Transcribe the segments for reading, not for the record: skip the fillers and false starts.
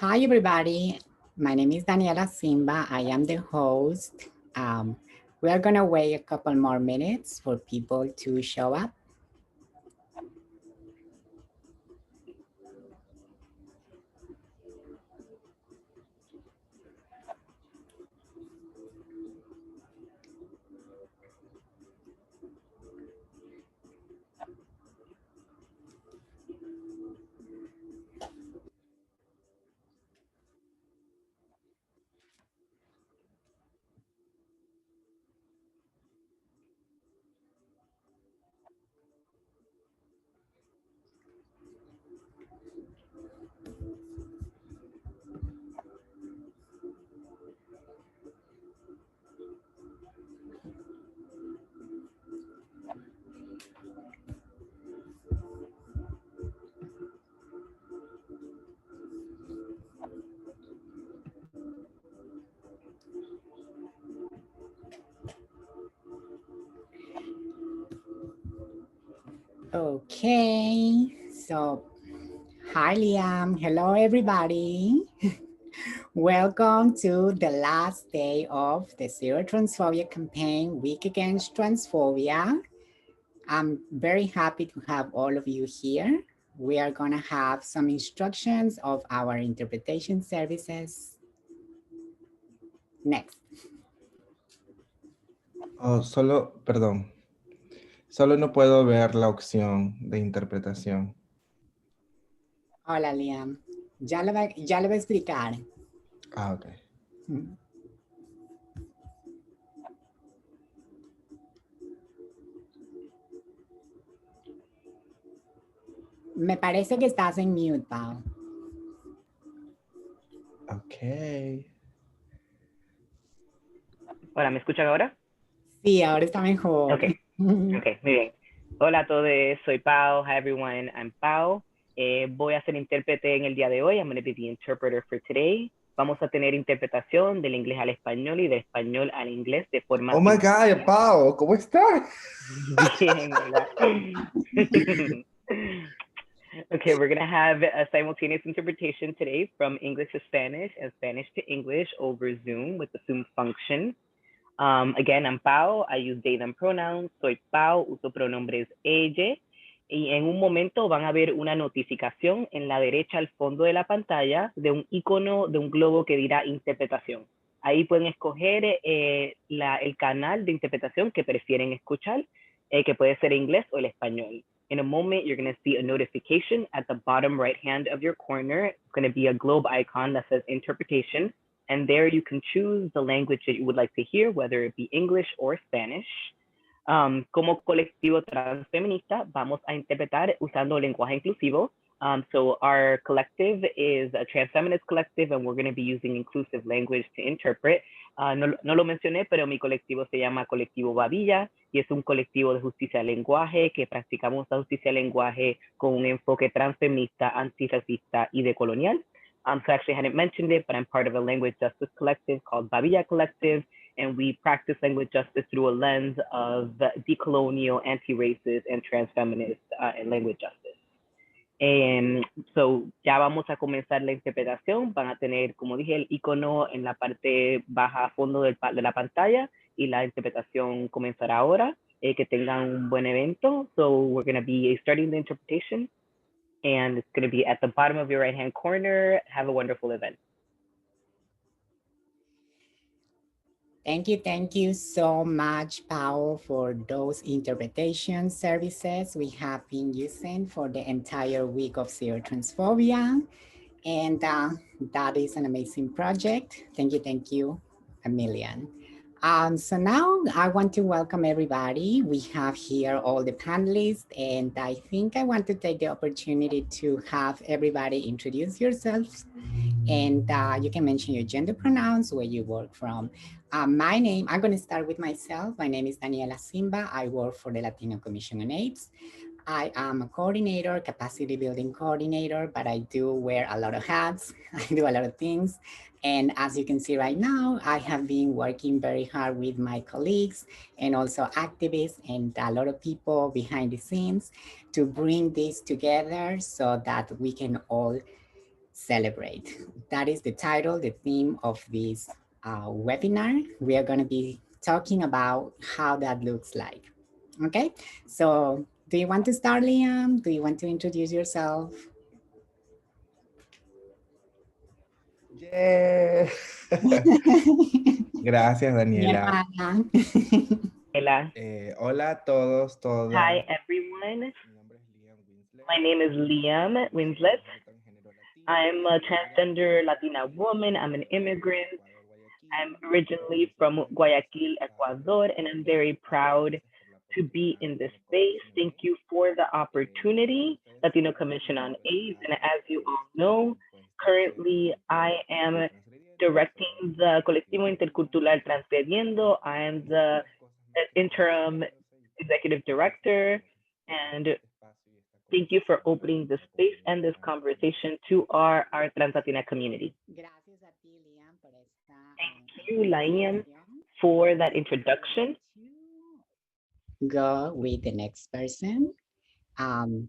Hi, everybody. My name is Daniela Simba. I am the host. We are going to wait a couple more minutes for people to show up. Okay, so hi, Liam. Hello, everybody. Welcome to the last day of the Zero Transphobia campaign, Week Against Transphobia. I'm very happy to have all of you here. We are going to have some instructions of our interpretation services. Next. Oh, perdón. Solo no puedo ver la opción de interpretación. Hola, Liam. Ya le voy a explicar. Ah, ok. Me parece que estás en mute, Pau. Ok. Hola, ¿me escuchan ahora? Sí, ahora está mejor. Ok, muy bien. Hola a todos, soy Pau. Hi everyone, I'm Pau. Voy a ser intérprete en el día de hoy. I'm going to be the interpreter for today. Vamos a tener interpretación del inglés al español y del español al inglés de forma... Oh my God, Pau, ¿cómo estás? Bien, hola. Okay, we're going to have a simultaneous interpretation today from English to Spanish and Spanish to English over Zoom with the Zoom function. Again, I'm Pau, I use they, them pronouns, soy Pau, uso pronombres ella, y en un momento van a ver una notificación en la derecha al fondo de la pantalla de un icono de un globo que dirá interpretación. Ahí pueden escoger el canal de interpretación que prefieren escuchar, que puede ser inglés o el español. In a moment, you're going to see a notification at the bottom right hand of your corner. It's going to be a globe icon that says interpretation. And there you can choose the language that you would like to hear, whether it be English or Spanish. Como colectivo transfeminista, vamos a interpretar usando lenguaje inclusivo. So our collective is a trans feminist collective, and we're going to be using inclusive language to interpret. No lo mencioné, pero mi colectivo se llama Colectivo Babilla y es un colectivo de justicia del lenguaje que practicamos la justicia del lenguaje con un enfoque transfeminista, antirracista y decolonial. So I actually hadn't mentioned it, but I'm part of a language justice collective called Babilla Collective, and we practice language justice through a lens of decolonial, anti-racist, and transfeminist and language justice. So ya vamos a comenzar la interpretación. Van a tener, como dije, el icono en la parte baja a fondo de la pantalla y la interpretación comenzará ahora. Que tengan un buen evento. So we're going to be starting the interpretation. And it's going to be at the bottom of your right-hand corner. Have a wonderful event. Thank you so much, Pau, for those interpretation services we have been using for the entire week of Zero Transphobia. And that is an amazing project. Thank you a million. So now I want to welcome everybody. We have here all the panelists, and I think I want to take the opportunity to have everybody introduce yourselves. And you can mention your gender pronouns, where you work from. I'm going to start with myself. My name is Daniela Simba. I work for the Latino Commission on AIDS. I am a coordinator, capacity building coordinator, but I do wear a lot of hats. I do a lot of things. And as you can see right now, I have been working very hard with my colleagues and also activists and a lot of people behind the scenes to bring this together so that we can all celebrate. That is the title, the theme of this webinar. We are going to be talking about how that looks like. Okay, so do you want to start, Liam? Do you want to introduce yourself? Yeah. Gracias, Daniela. Yeah. Hola. Hola a todos, Hi, todas. everyone. Mi nombre es Liam Winslet. My name is Liam Winslet. Habito en género latino. I'm a Soy de transgender Guayaquil, Latina woman. I'm an immigrant. Ecuador, I'm Guayaquil. originally from Guayaquil, Ecuador, and I'm very proud Gracias por la to be oportunidad in que this me space. Thank proporcionan. you for the Como opportunity, ustedes Latino saben, Commission soy on AIDS. And moderador as you de all este know, encuentro currently I intercultural am transgrediendo. directing Soy the Colectivo colectivo Intercultural Transferiendo. I am the muchas cosas más que interim conociéndose y pues executive gracias director. por And este espacio y esta thank you for conversación para opening the la space comunidad and this trans en conversation Guayaquil. to our Trans Latina community. Gracias a ti, Liam, por esta Thank you, Liam, introducción. for that We are going introduction. to go with the next person. Um,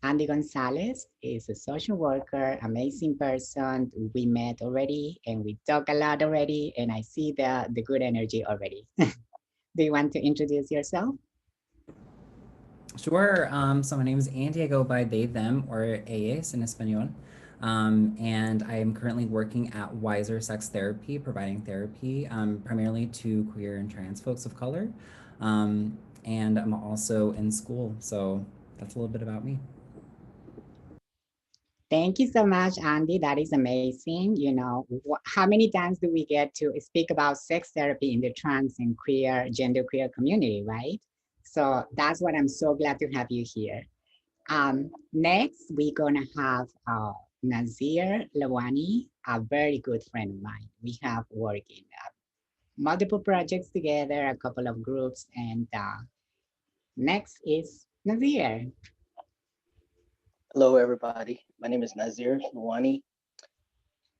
Andy Gonzalez is a social worker, amazing person. We met already and we talk a lot already, and I see the good energy already. Do you want to introduce yourself? Sure. So my name is Andy. I go by they, them, or ellas in Espanol. And I am currently working at Wiser Sex Therapy, providing therapy primarily to queer and trans folks of color. And I'm also in school. So that's a little bit about me. Thank you so much, Andy. That is amazing. You know, how many times do we get to speak about sex therapy in the trans and queer, genderqueer community, right? So that's what I'm so glad to have you here. Next, we're gonna have Nazir Lawani, a very good friend of mine. We have worked in multiple projects together, a couple of groups, and next is Nazir. Hello, everybody. My name is Nazir Luwani.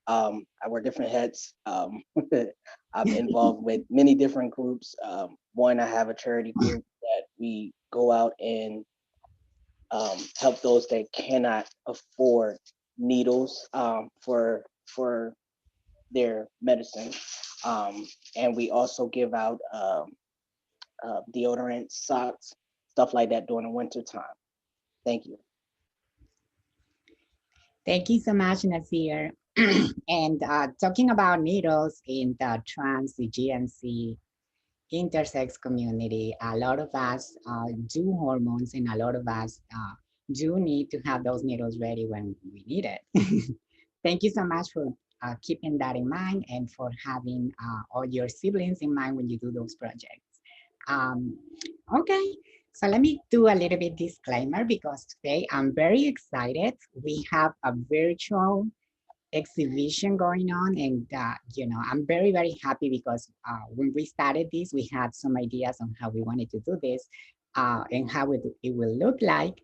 I wear different hats. I'm involved with many different groups. One, I have a charity group that we go out and help those that cannot afford needles for their medicine. And we also give out deodorant, socks, stuff like that during the winter time. Thank you. Thank you so much, Nazir. And talking about needles in the trans, the GNC, intersex community, a lot of us do hormones and a lot of us do need to have those needles ready when we need it. Thank you so much for keeping that in mind and for having all your siblings in mind when you do those projects. Okay, so let me do a little bit disclaimer because today I'm very excited. We have a virtual exhibition going on, and you know, I'm very happy because when we started this, we had some ideas on how we wanted to do this and how it will look like,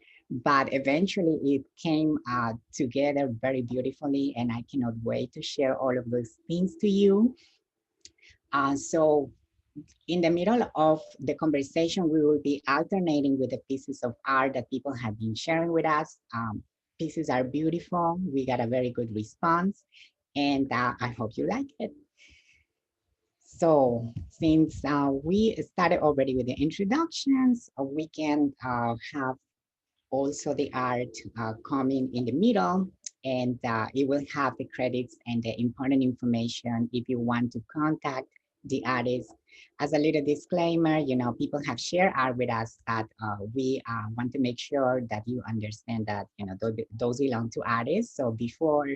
but eventually it came together very beautifully, and I cannot wait to share all of those things to you. So in the middle of the conversation, we will be alternating with the pieces of art that people have been sharing with us. Pieces are beautiful. We got a very good response, and I hope you like it. So since we started already with the introductions, we can have also the art coming in the middle, and it will have the credits and the important information if you want to contact the artist. As a little disclaimer, you know, people have shared art with us that we want to make sure that you understand that, you know, those belong to artists. So before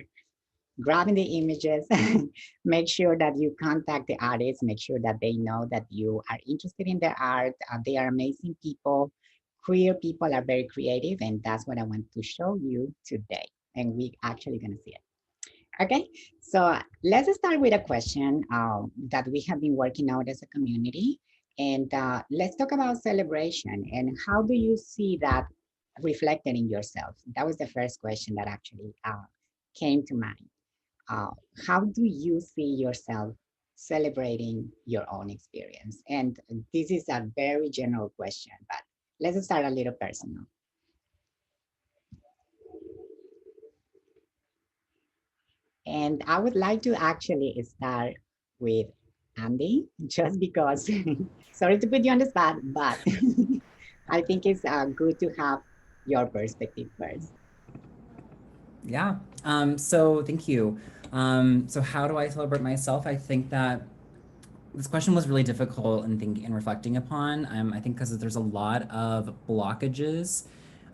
grabbing the images, make sure that you contact the artists, make sure that they know that you are interested in their art. They are amazing people. Queer people are very creative, and that's what I want to show you today. And we actually gonna see it. Okay, so let's start with a question that we have been working out as a community. And let's talk about celebration and how do you see that reflected in yourself? That was the first question that actually came to mind. Uh, how do you see yourself celebrating your own experience? And this is a very general question, but let's start a little personal. And I would like to actually start with Andy, just because, sorry to put you on the spot, but I think it's good to have your perspective first. Yeah. So thank you. So how do I celebrate myself? I think that this question was really difficult in thinking and reflecting upon. I think because there's a lot of blockages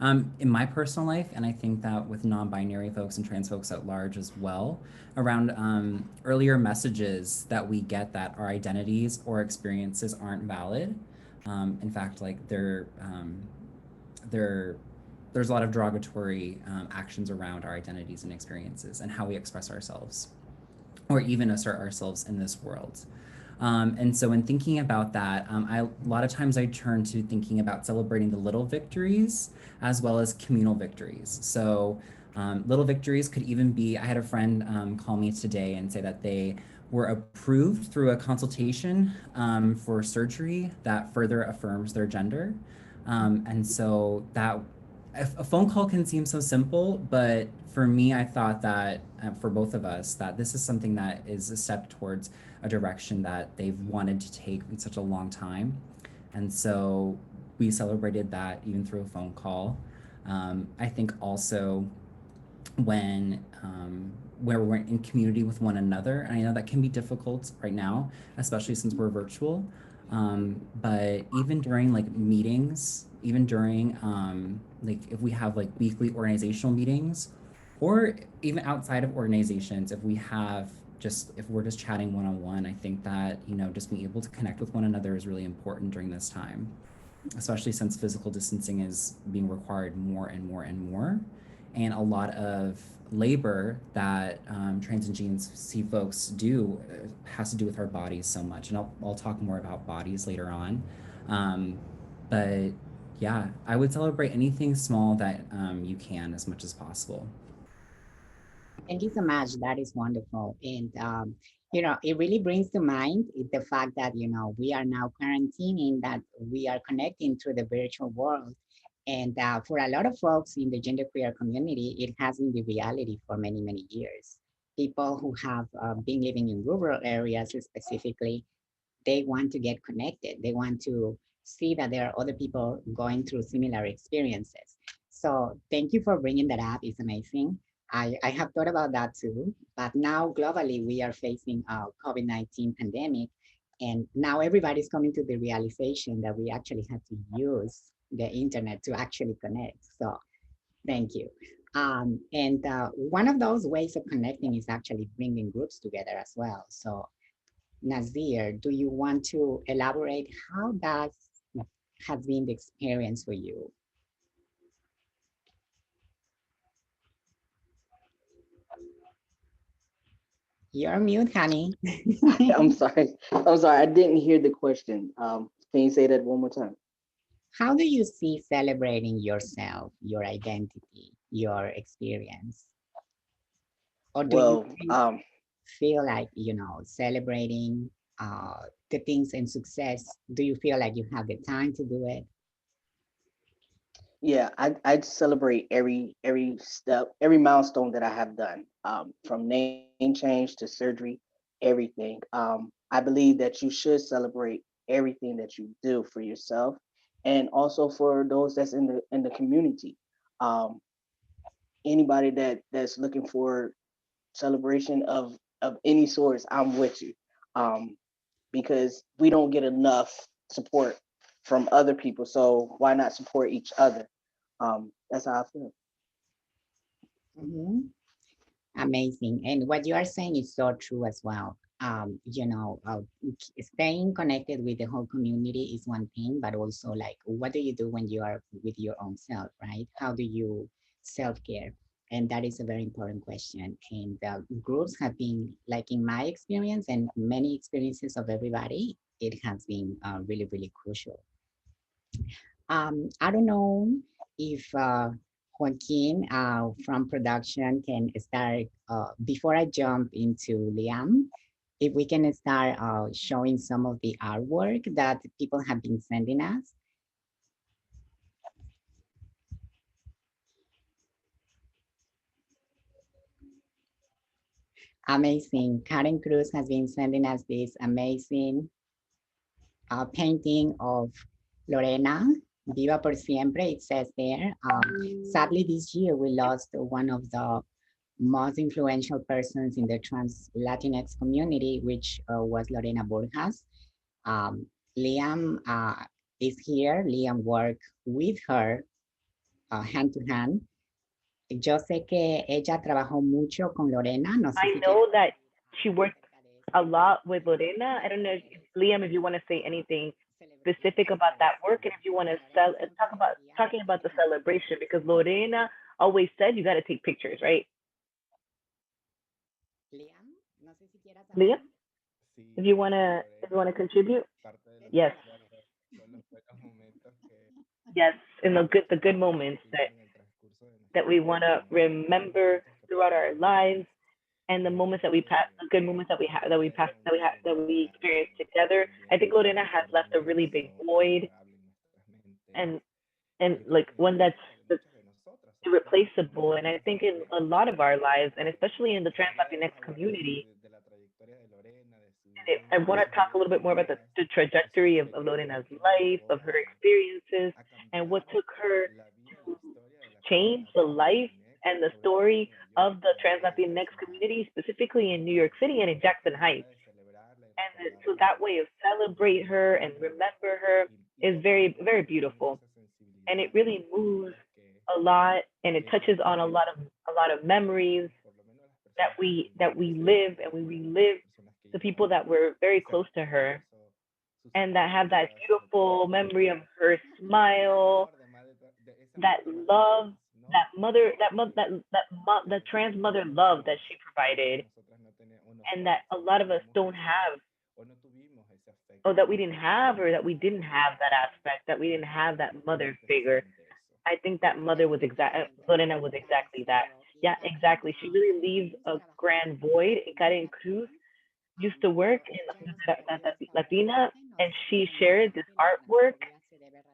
in my personal life, and I think that with non-binary folks and trans folks at large as well, around earlier messages that we get that our identities or experiences aren't valid. In fact, like they're there's a lot of derogatory actions around our identities and experiences and how we express ourselves or even assert ourselves in this world. And so, in thinking about that, a lot of times I turn to thinking about celebrating the little victories as well as communal victories. So, little victories could even be I had a friend call me today and say that they were approved through a consultation for surgery that further affirms their gender. And so that a phone call can seem so simple, but for me, I thought that for both of us, that this is something that is a step towards a direction that they've wanted to take in such a long time. And so we celebrated that even through a phone call. I think also when where we're in community with one another, and I know that can be difficult right now, especially since we're virtual. But even during like meetings, even during like if we have like weekly organizational meetings, or even outside of organizations, if we have just if we're just chatting one on one, I think that just being able to connect with one another is really important during this time, especially since physical distancing is being required more and more and more. And a lot of labor that trans and GNC folks do has to do with our bodies so much. And I'll talk more about bodies later on. But yeah, I would celebrate anything small that you can as much as possible. Thank you so much. That is wonderful. And, it really brings to mind the fact that, we are now quarantining, that we are connecting through the virtual world. And for a lot of folks in the genderqueer community, it has been the reality for many, many years. People who have been living in rural areas specifically, they want to get connected. They want to see that there are other people going through similar experiences. So thank you for bringing that up. It's amazing. I have thought about that too. But now globally, we are facing a COVID-19 pandemic. And now everybody's coming to the realization that we actually have to use the internet to actually connect. So thank you. And one of those ways of connecting is actually bringing groups together as well. So Nazir, do you want to elaborate how that has been the experience for you? You're mute, honey. I'm sorry. I'm sorry. I didn't hear the question. Can you say that one more time? How do you see celebrating yourself, your identity, your experience? Or do you Well, feel like, celebrating the things and success? Do you feel like you have the time to do it? yeah, I'd celebrate every step, every milestone that I have done, from name change to surgery, everything. I believe that you should celebrate everything that you do for yourself, and also for those that's in the community. Um, Anybody that's looking for celebration of any sorts, I'm with you, um, because we don't get enough support from other people. So why not support each other? That's how I feel. Mhm. Amazing. And what you are saying is so true as well. Staying connected with the whole community is one thing, but also like, what do you do when you are with your own self, right? How do you self-care? And that is a very important question. And groups have been, like in my experience and many experiences of everybody, it has been really, really crucial. I don't know if Joaquin from production can start, before I jump into Liam, if we can start showing some of the artwork that people have been sending us. Amazing. Karen Cruz has been sending us this amazing painting of Lorena, Viva por Siempre, it says there. Sadly, this year we lost one of the most influential persons in the trans Latinx community, which was Lorena Borjas. Um, Liam is here. Liam worked with her hand to hand. Yo sé que ella trabajó mucho con Lorena. No sé I si know that she algo worked acerca de a eso. lot with Lorena. I don't know, Liam, if you want to say anything specific about that work, and if you want to talking about the celebration, because Lorena always said you got to take pictures, right? Liam, no sé si quieras Liam, hablar. if you wanna contribute, yes, yes, in the good moments that we want to remember throughout our lives, and the moments that we pass, the good moments that we have, that we experienced together. I think Lorena has left a really big void, and like one that's irreplaceable. And I think in a lot of our lives, and especially in the trans Latinx community, I want to talk a little bit more about the trajectory of Lorena's life, of her experiences, and what took her to change the life and the story of the trans Latinx community, specifically in New York City and in Jackson Heights. And so that way of celebrate her and remember her is very, very beautiful. And it really moves a lot, and it touches on a lot of memories that we live, and we relive the people that were very close to her, and that have that beautiful memory of her smile, that love, that mother, the trans mother love that she provided, and that a lot of us don't have, or that we didn't have, or that we didn't have that aspect, that we didn't have that mother figure. I think that mother was Lorena was exactly that. Yeah, exactly. She really leaves a grand void. And Karen Cruz used to work in Latina, and she shared this artwork,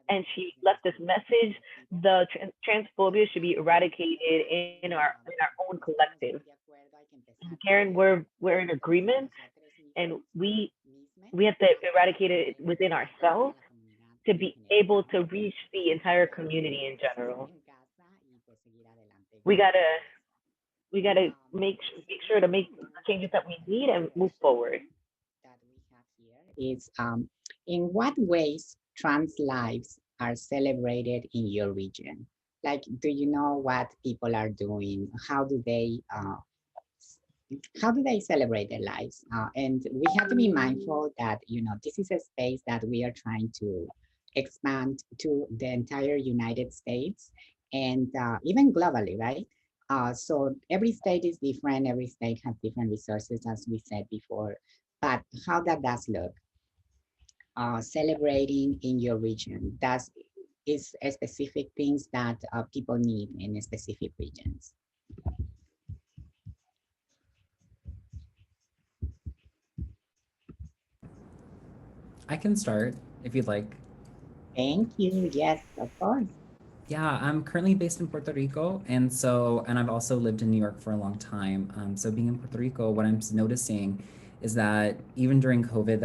and she left this message: the transphobia should be eradicated in our own collective. And Karen, we're in agreement, and we have to eradicate it within ourselves to be able to reach the entire community in general. We gotta we gotta make sure to make the changes that we need and move forward. That we have here is in what ways trans lives are celebrated in your region? Like, do you know what people are doing? How do they celebrate their lives? And we have to be mindful that this is a space that we are trying to expand to the entire United States and even globally, right? So every state is different. Every state has different resources, as we said before. But how that does look, celebrating in your region, that's is a specific things that people need in specific regions. I can start if you'd like. Thank you. Yes, of course. Yeah, I'm currently based in Puerto Rico, and I've also lived in New York for a long time. So being in Puerto Rico, what I'm noticing is that even during COVID,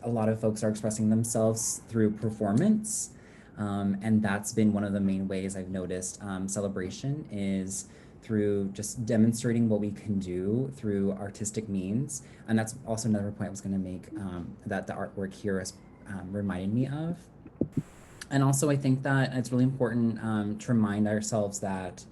a lot of folks are expressing themselves through performance, and that's been one of the main ways I've noticed celebration is through just demonstrating what we can do through artistic means, and that's also another point I was going to make that the artwork here has reminded me of. And also, I think that it's really important to remind ourselves that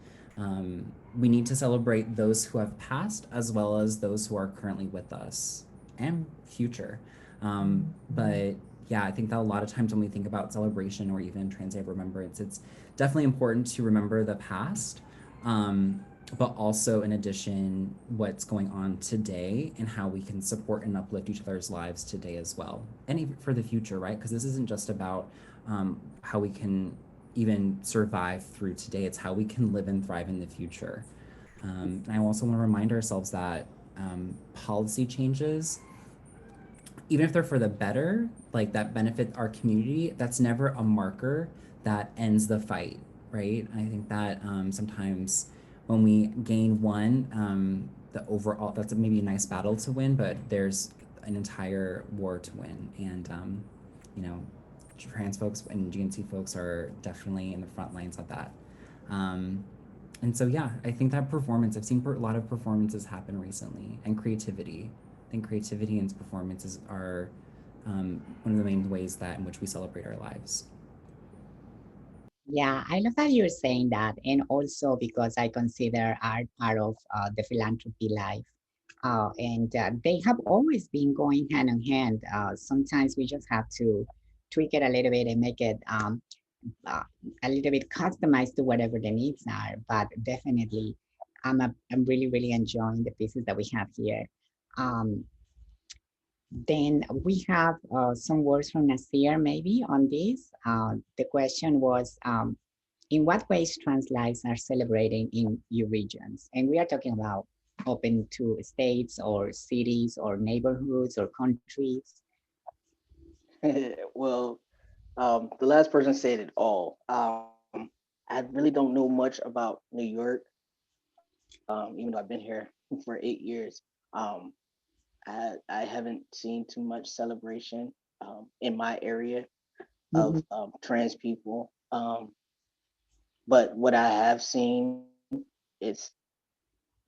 we need to celebrate those who have passed as well as those who are currently with us and future. But yeah, I think that a lot of times when we think about celebration or even Trans Day of Remembrance, it's definitely important to remember the past, but also in addition, what's going on today and how we can support and uplift each other's lives today as well. And even for the future, right? Because this isn't just about how we can even survive through today. It's how we can live and thrive in the future. And I also want to remind ourselves that policy changes, even if they're for the better, like that benefit our community, that's never a marker that ends the fight, right? I think that sometimes when we gain one, the overall, that's maybe a nice battle to win, but there's an entire war to win. And, you know, trans folks and GNC folks are definitely in the front lines of that. And so, yeah, I think that performance, I've seen a lot of performances happen recently, and creativity. I think creativity and performances are one of the main ways that in which we celebrate our lives. Yeah, I love that you're saying that. And also because I consider art part of the philanthropy life. And they have always been going hand in hand. Sometimes we just have to tweak it a little bit and make it uh, a little bit customized to whatever the needs are. But definitely, I'm really, really enjoying the pieces that we have here. Um, then we have some words from Nasir maybe on this. The question was, in what ways trans lives are celebrating in your regions? And we are talking about open to states or cities or neighborhoods or countries. Well, the last person said it all. I really don't know much about New York, even though I've been here for 8 years. Um, I haven't seen too much celebration in my area of Mhm. trans people. But what I have seen is,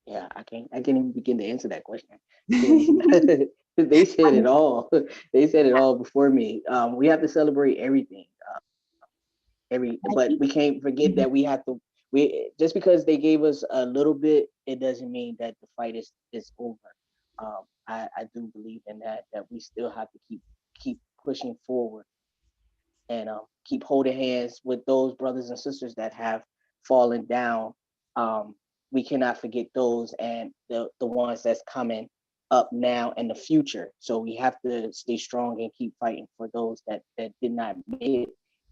yeah, I can't even begin to answer that question because they said it all. They said it all before me. We have to celebrate everything. But I we think, can't forget that mhm, we just because they gave us a little bit, it doesn't mean that the fight is over. I do believe in that we still have to keep pushing forward and keep holding hands with those brothers and sisters that have fallen down. Um, we cannot forget those and the ones that's coming up now in the future. So we have to stay strong and keep fighting for those that did not make it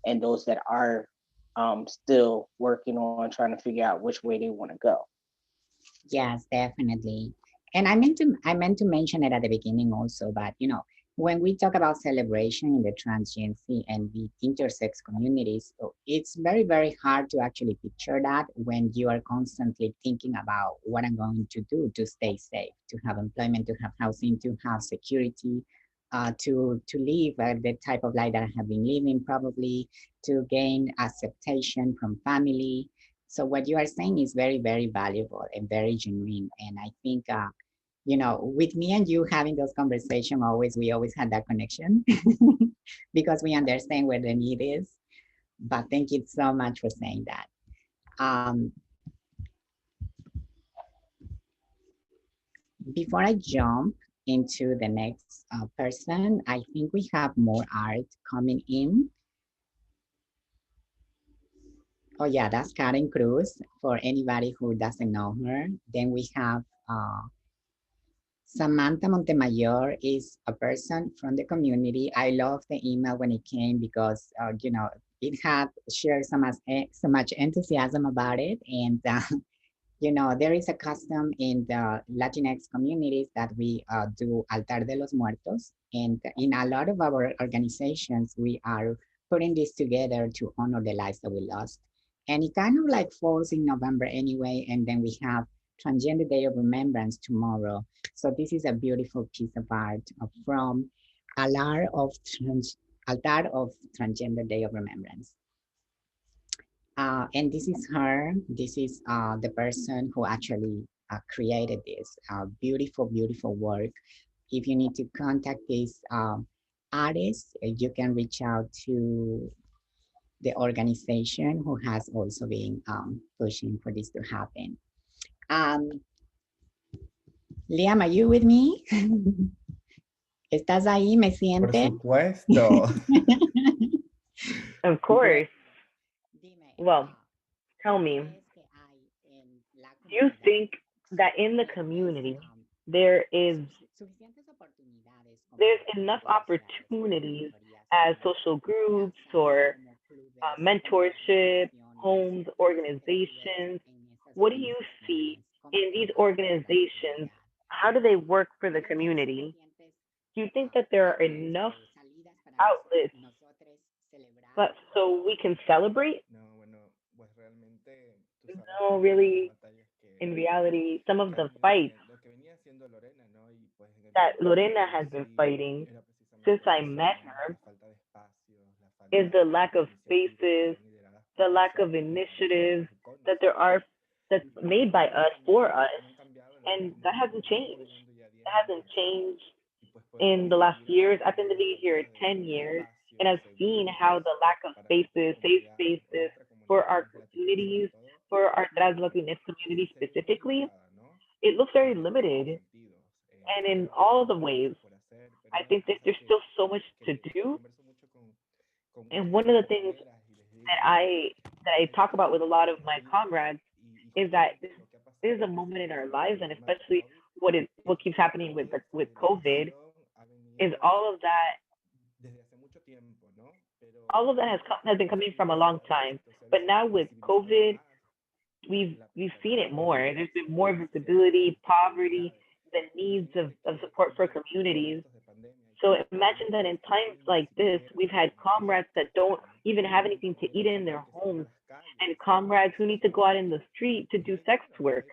and those that are still working on trying to figure out which way they want to go. yes, definitely. And I meant to mention it at the beginning also, but when we talk about celebration in the transgency and the intersex communities, it's very, very hard to actually picture that when you are constantly thinking about what I'm going to do to stay safe, to have employment, to have housing, to have security, to live the type of life that I have been living, probably to gain acceptation from family. So what you are saying is very, very valuable and very genuine. And I think, with me and you having those conversations, we always had that connection because we understand where the need is. But thank you so much for saying that. Um, Before I jump into the next person, I think we have more art coming in. Oh yeah, that's Karen Cruz. For anybody who doesn't know her, then we have Samantha Montemayor is a person from the community. I love the email when it came because it had shared so much enthusiasm about it, and there is a custom in the Latinx communities that we do Altar de los Muertos. And in a lot of our organizations, we are putting this together to honor the lives that we lost. And it kind of like falls in November anyway. And then we have Transgender Day of Remembrance tomorrow. So this is a beautiful piece of art from Altar of, Altar of Transgender Day of Remembrance. And this is her. This is the person who actually created this beautiful, beautiful work. If you need to contact this artist, you can reach out to the organization who has also been pushing for this to happen. Um, Liam, are you with me? ¿Estás ahí? ¿Me Por sientes? supuesto. Of Bueno, course. dime, Well, tell ¿qué me, crees que hay en la do you comunidad? think that in the Suficientes, community there is suficientes oportunidades there's como enough iglesias, opportunities defensorías as como social groups casas, or como clubes, como mentorship, organizaciones, homes, que organizations? pudiesen en esas What do you see organizaciones in these contribuir a la organizations? comunidad? How do they work for the ¿Tienes esas community? suficientes Do you think that there are puertas enough o salidas para outlets nosotros celebrar? but so we can celebrate? No, bueno, pues realmente tú sabes No, que las really, batallas in reality, some of que the han ido fights habiendo, that Lorena has been fighting since I met her is the lack of spaces, the lack of initiatives that there are that's made by us for us, and that hasn't changed. That hasn't changed in the last years. I've been living here 10 years, and I've seen how the lack of spaces, safe spaces for our communities, for our trans Latinx community specifically, it looks very limited. And in all the ways, I think that there's still so much to do. And one of the things that I talk about with a lot of my comrades is that this is a moment in our lives, and especially what keeps happening with COVID is all of that has been coming from a long time. But now with COVID, we've seen it more. There's been more visibility, poverty, the needs of support for communities. So imagine that in times like this, we've had comrades that don't even have anything to eat in their homes, and comrades who need to go out in the street to do sex work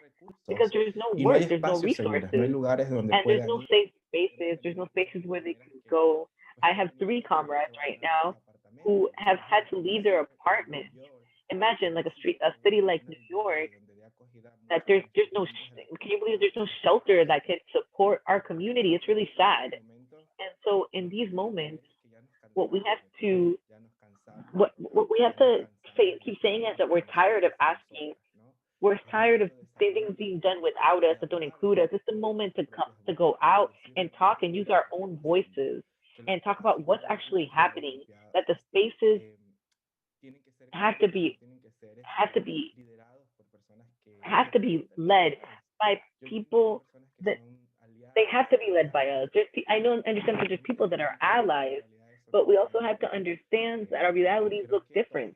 because there's no Y no hay work, there's no espacios seguros, no hay resources, lugares donde and there's puedan no ir. safe spaces, there's no spaces where they can go. I have three comrades right now who have had to leave their apartment. Imagine like a city like New York that there's no can you believe there's no shelter that can support our community? It's really sad. And so in these moments, what we have to what we have to say keep saying is that we're tired of asking, we're tired of things being done without us that don't include us. It's the moment to come to go out and talk and use our own voices and talk about what's actually happening. That the spaces have to be have to be have to be led by people that they have to be led by us. I know understand that there's people that are allies, but we also have to understand that our realities look different.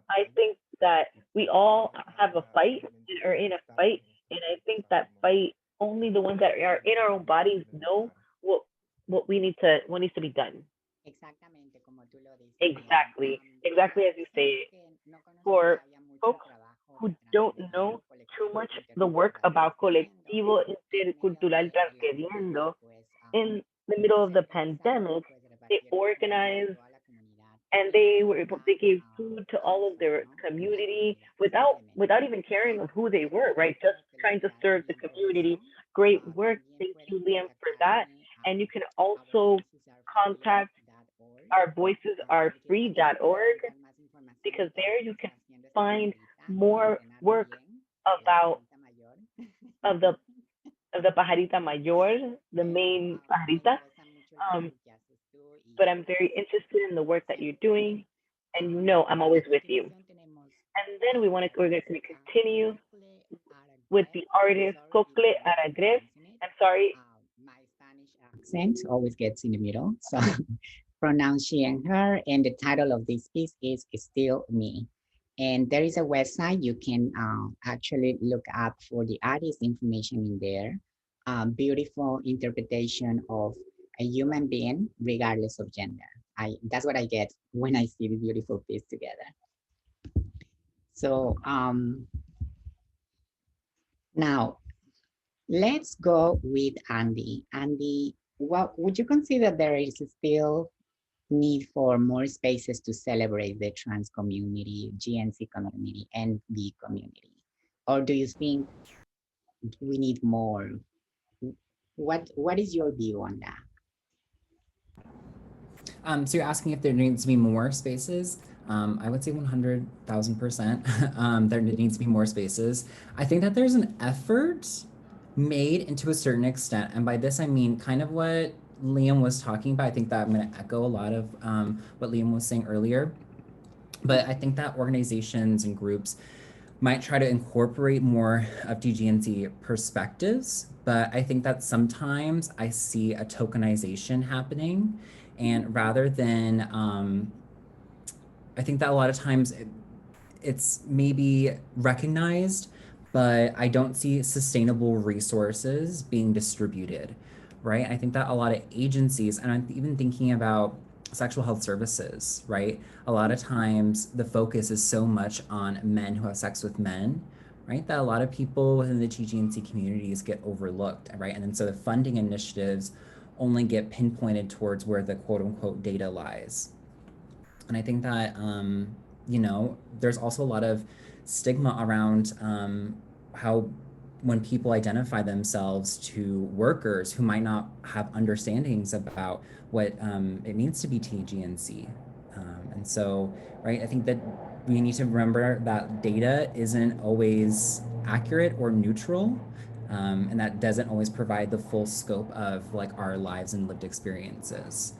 I think that we all have a fight and are in a fight, and I think that fight only the ones that are in our own bodies know what needs to be done. Exactamente, como tú lo dices, Liam. Exactly Para as you say personas it. que no conocen For todavía mucho folks trabajo who don't transqueriendo, know too colectivo much the work intercultural about transqueriendo, colectivo en medio intercultural de la pandemia, transqueriendo, pues in the middle of se the organizaron, pandemic, pues they repartieron comida a organized toda la comunidad and y they ayuda gave food to all of mensual, their ¿no? A la community comunidad, without simplemente. even caring of who they were, right? Just Agradecemos trying to felicidades serve por la the community. información. Great work. También Thank you, pueden Liam, for that. contactarme And you can our voices also are contact free.org, our voices are porque también si free.org necesitan más información de because todo lo there que you está can haciendo esta find señorita, more Lorena work Guillén, la about pajarita mayor. of the pajarita mayor, the Pero main me pajarita. interesa mucho el Um, trabajo que haces tú but y I'm very interested in the work that you're doing, and you um, know I'm a always with you. continuación tenemos And then we're going to continue with the Cocle artist sorry if Cocle I'm Aragres. mispronouncing it. I'm sorry. My Spanish accent always gets in the middle, so pronounce she and her, and the title of this piece is Still Me. And there is a website you can actually look up for the artist information in there. Beautiful interpretation of a human being regardless of gender. That's what I get when I see the beautiful piece together. So now let's go with Andy. Andy, what would you consider there is still need for more spaces to celebrate the trans community, GNC community, and the community? Or do you think we need more? What is your view on that? So you're asking if there needs to be more spaces? I would say 100,000%. There needs to be more spaces. I think that there's an effort made into a certain extent, and by this I mean kind of what Liam was talking about. I think that I'm going to echo a lot of what Liam was saying earlier. But I think that organizations and groups might try to incorporate more of DGNC perspectives, but I think that sometimes I see a tokenization happening, and rather than, I think that a lot of times it's maybe recognized, but I don't see sustainable resources being distributed, right? I think that a lot of agencies, and I'm even thinking about sexual health services, right? A lot of times the focus is so much on men who have sex with men, right? That a lot of people within the TGNC communities get overlooked, right? And then so the funding initiatives only get pinpointed towards where the quote unquote data lies. And I think that, you know, there's also a lot of stigma around how when people identify themselves to workers who might not have understandings about what it means to be TGNC. And so, right, I think that we need to remember that data isn't always accurate or neutral. And that doesn't always provide the full scope of like our lives and lived experiences.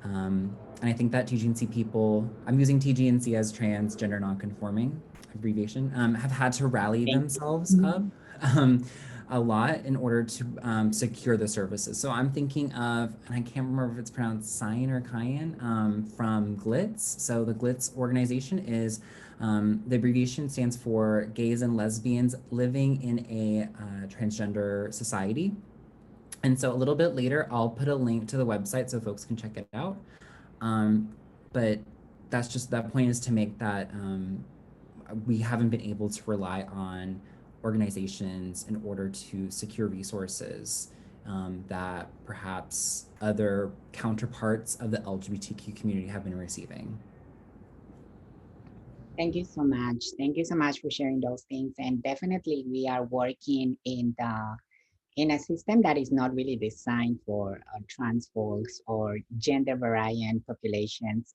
And I think that TGNC people, I'm using TGNC as transgender nonconforming abbreviation, have had to rally Thank themselves up you. a lot in order to secure the services. So I'm thinking of, and I can't remember if it's pronounced Cyan or Cayenne from GLITZ. So the GLITZ organization is, the abbreviation stands for Gays and Lesbians Living in a Transgender Society. And so a little bit later, I'll put a link to the website so folks can check it out. But that's just, that point is to make that we haven't been able to rely on organizations in order to secure resources that perhaps other counterparts of the LGBTQ community have been receiving. Thank you so much. Thank you so much for sharing those things. And definitely, we are working in a system that is not really designed for trans folks or gender variant populations.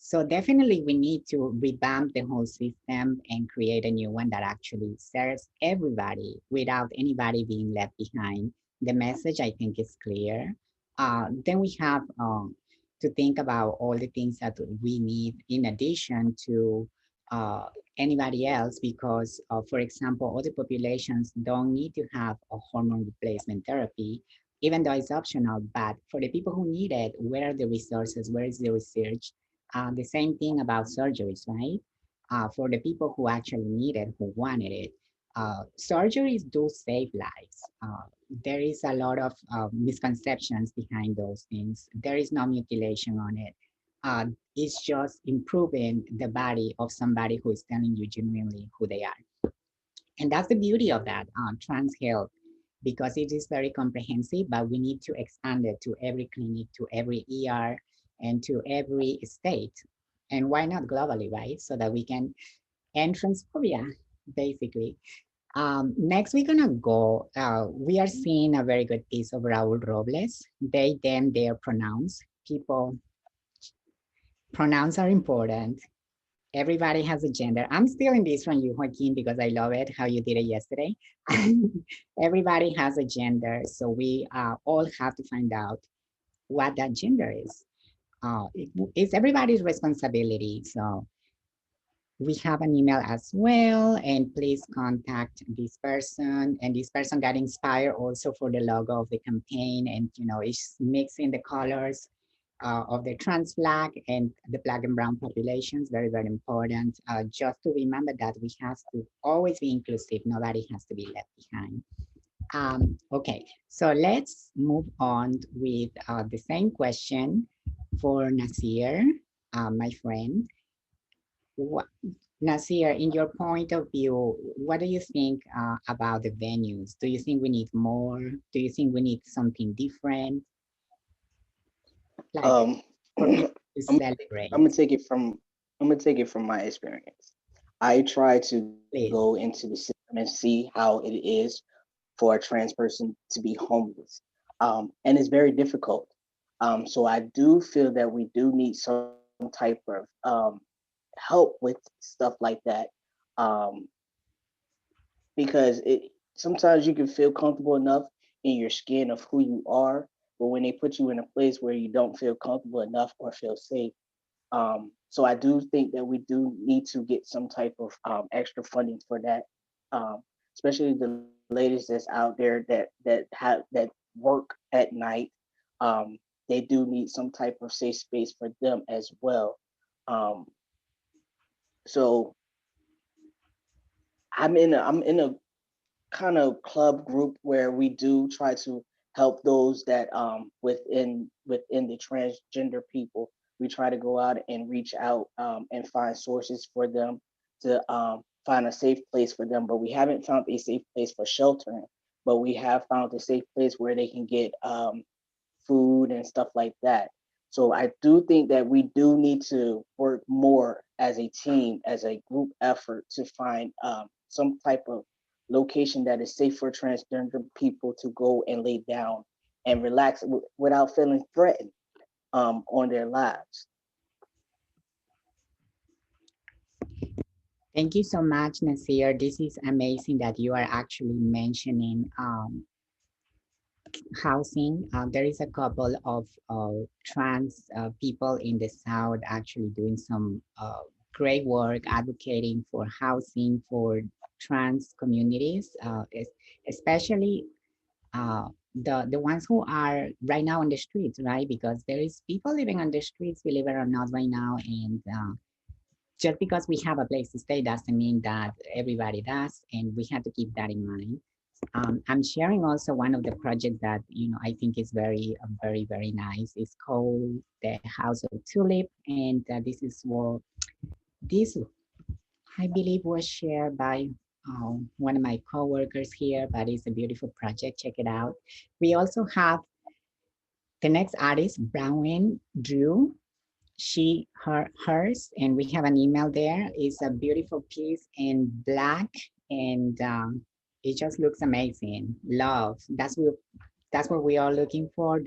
So definitely we need to revamp the whole system and create a new one that actually serves everybody without anybody being left behind. The message, I think, is clear. Then we have to think about all the things that we need in addition to uh, anybody else because, for example, other populations don't need to have a hormone replacement therapy, even though it's optional. But for the people who need it, where are the resources? Where is the research? The same thing about surgeries, right? For the people who actually need it, who wanted it, surgeries do save lives. There is a lot of misconceptions behind those things. There is no mutilation on it. It's just improving the body of somebody who is telling you genuinely who they are. And that's the beauty of that trans health, because it is very comprehensive, but we need to expand it to every clinic, to every ER, and to every state. And why not globally, right? So that we can end transphobia, basically. Next, we're gonna go, we are seeing a very good piece of Raul Robles. They, them, their pronouns. People, pronouns are important. Everybody has a gender. I'm stealing this from you, Joaquin, because I love it how you did it yesterday. Everybody has a gender, so we all have to find out what that gender is. It's everybody's responsibility. So we have an email as well, and please contact this person. And this person got inspired also for the logo of the campaign, and it's mixing the colors of the trans flag and the black and brown populations. Very, very important. Just to remember that we have to always be inclusive. Nobody has to be left behind. Okay, so let's move on with the same question for Nasir, my friend. What, Nasir, in your point of view, what do you think about the venues? Do you think we need more? Do you think we need something different? Like Um, for I'm, people to celebrate, I'm gonna take it from my experience. I try to go please. into the system and see how it is for a trans person to be homeless, and it's very difficult. So I do feel that we do need some type of help with stuff like that, um, because it sometimes you can feel comfortable enough in your skin of who you are, but when they put you in a place where you don't feel comfortable enough or feel safe. So I do think that we do need to get some type of extra funding for that, um, especially the ladies that's out there that work at night. Um, they do need some type of safe space for them as well. Um, so I'm in a kind of club group where we do try to help those that within the transgender people. We try to go out and reach out and find sources for them to find a safe place for them, but we haven't found a safe place for sheltering. But we have found a safe place where they can get food and stuff like that. So I do think that we do need to work more as a team, as a group effort to find some type of location that is safe for transgender people to go and lay down and relax without feeling threatened on their lives. Thank you so much, Nasir. This is amazing that you are actually mentioning housing. There is a couple of trans people in the South actually doing some great work advocating for housing for trans communities, especially the ones who are right now on the streets, right? Because there is people living on the streets, believe it or not, right now, and just because we have a place to stay doesn't mean that everybody does, and we have to keep that in mind. I'm sharing also one of the projects that I think is very nice. It's called the House of Tulip, and this is what this I believe was shared by one of my coworkers here, but it's a beautiful project. Check it out. We also have the next artist, Brown Drew. She, her, hers, and we have an email there. It's a beautiful piece in black, and it just looks amazing. Love. That's what we are looking for.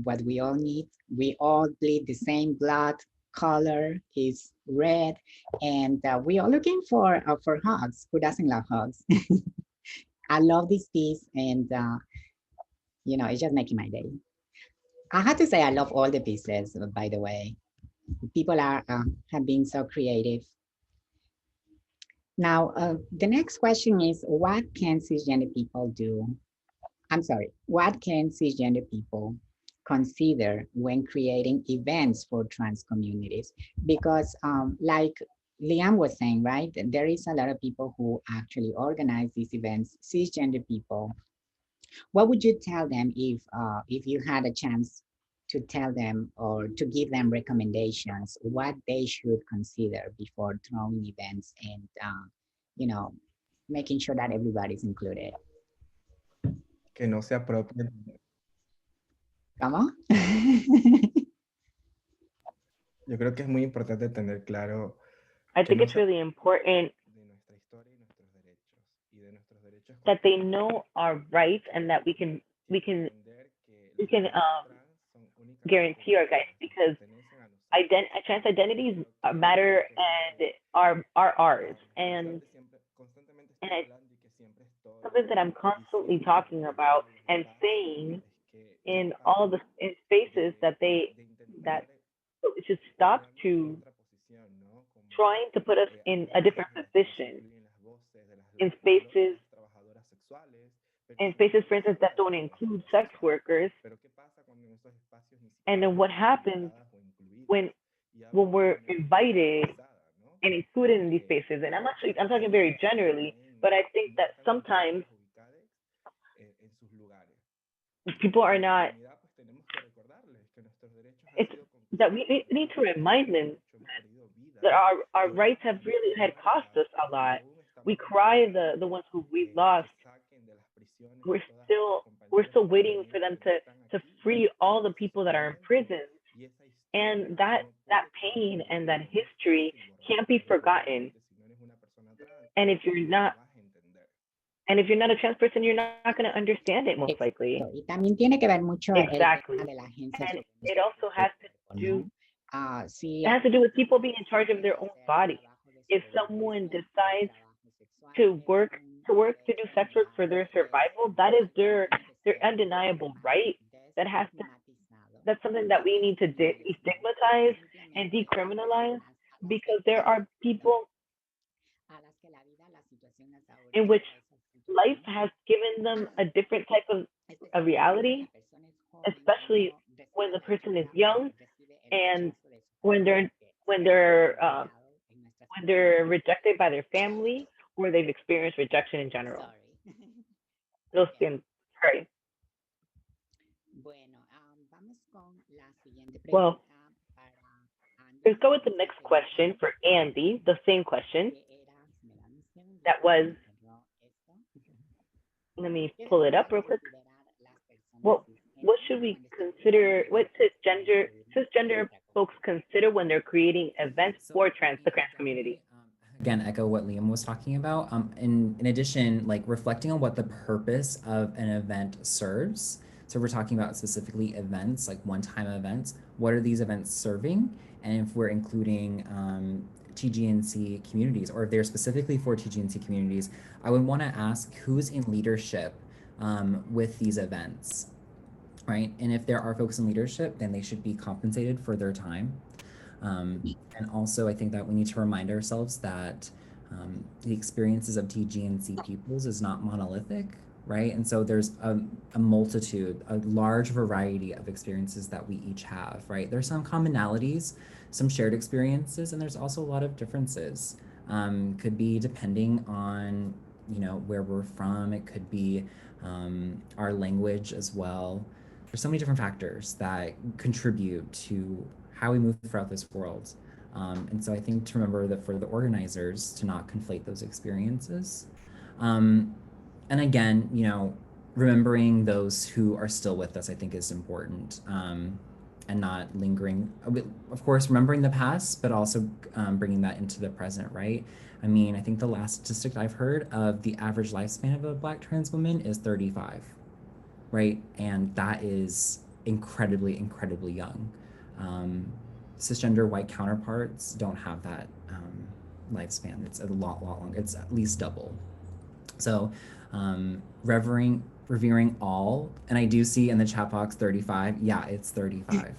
What we all need. We all bleed the same blood. Color is red, and we are looking for hugs. Who doesn't love hugs? I love this piece, and it's just making my day. I have to say I love all the pieces. By the way, people are have been so creative. Now, the next question is, what can cisgender people do? I'm sorry, what can cisgender people consider when creating events for trans communities? Because like Liam was saying, right, there is a lot of people who actually organize these events, cisgender people. What would you tell them if you had a chance to tell them or to give them recommendations what they should consider before throwing events and you know making sure that everybody's included? Que no se apropien. Come on. Yo creo que es muy importante tener claro I que think no it's se really important de nuestra historia y nuestros derechos. Y de nuestros derechos that they como know our rights and that we can entender que we las can personas trans son únicamente guarantee our rights personas que because pertenecen a nosotros. trans identities Creo que matter es and algo are ours, and constantemente and estoy I, hablando y que siempre estoy something that I'm constantly diciendo y talking lo que about algo and pasa saying es que in all the dejamos in spaces that de that intentar it should stop ponernos en to otra posición, ¿no? Como trying to put us in a hablar different desde que no se position incluyen las voces de in las trabajadoras sexuales, pero ¿y in qué pasa spaces, con for las instance, otras that don't include trabajadoras sex sexuales? workers. Pero ¿qué pasa cuando en esos espacios ni And siquiera then what estamos happens invitadas o incluidas? when Y hablo when de we're manera muy invited generalizada, ¿no? and included in these Porque spaces? And I'm talking hay very otras que generally, but también I think no that están sometimes completamente ubicadas en sus lugares. people Y are como not. comunidad pues tenemos que recordarles que nuestros derechos han It's sido that conquistados we por need to mucho remind tiempo, them de hecho hemos perdido that vidas our rights have durante esta really had cost historia us a y lot. aún We estamos cry esperando the ones who we've que lost. saquen de las prisiones a We're todas estas still we're compañeras y still waiting for compañeros them que no están to aquí free all the people that are in físicamente prison. y esa And historia that no that puede quedar en pain el and that olvido, no es history fácil can't be borrarlo, forgotten. especialmente si no eres una persona trans, And if you're no lo not vas a entender. and if you're not a trans person, you're not going to understand it most likely. Exacto. Y también tiene que ver mucho el tema Exactly. de la agencia And sobre it nuestro also propio has to cuerpo, do ¿no? Si it has to do with people being in charge of decide their own hacer un body. trabajo de If someone supervivencia por decides trabajo sexual, to es un to do derecho sex work for inviolable their que survival, that is tiene que their ser undeniable right. That has to desestigmatizado that's something that y we need to despenalizado y destigmatize and simplemente decriminalize a las que because there are perdón, people a las que la vida, las situaciones in ahorita which o esas life situaciones, has given them a different type of a especialmente cuando reality, la persona es joven y especially no when recibe the la person is ayuda o young recibe el and rechazo de su when familia, they're porque when sí hemos they're um, presenciado en nuestras when comunidades. they're rejected by their family or they've experienced rejection in general. Sorry. Those Okay. things. Right. Bueno, vamos con la siguiente Well, pregunta para let's Andy. go with the Dice next que question for Andy. The same question. que era, si me dan un that was, let me pull it up real quick. What should we consider, what cisgender folks consider when they're creating events for the trans community? Again, echo what Liam was talking about. In addition, like reflecting on what the purpose of an event serves. So we're talking about specifically events, like one-time events. What are these events serving? And if we're including TGNC communities, or if they're specifically for TGNC communities, I would want to ask who's in leadership with these events, right? And if there are folks in leadership, then they should be compensated for their time. And also, I think that we need to remind ourselves that the experiences of TGNC peoples is not monolithic, right? And so there's a multitude, a large variety of experiences that we each have, right? There's some commonalities, some shared experiences, and there's also a lot of differences. Could be depending on, you know, where we're from. It could be our language as well. There's so many different factors that contribute to how we move throughout this world. And so I think to remember that for the organizers to not conflate those experiences. And again, you know, remembering those who are still with us, I think is important, and not lingering. Of course, remembering the past, but also bringing that into the present, right? I mean, I think the last statistic I've heard of the average lifespan of a Black trans woman is 35, right? And that is incredibly, incredibly young. Cisgender white counterparts don't have that lifespan. It's a lot longer. It's at least double. So revering all, and I do see in the chat box 35. Yeah, it's 35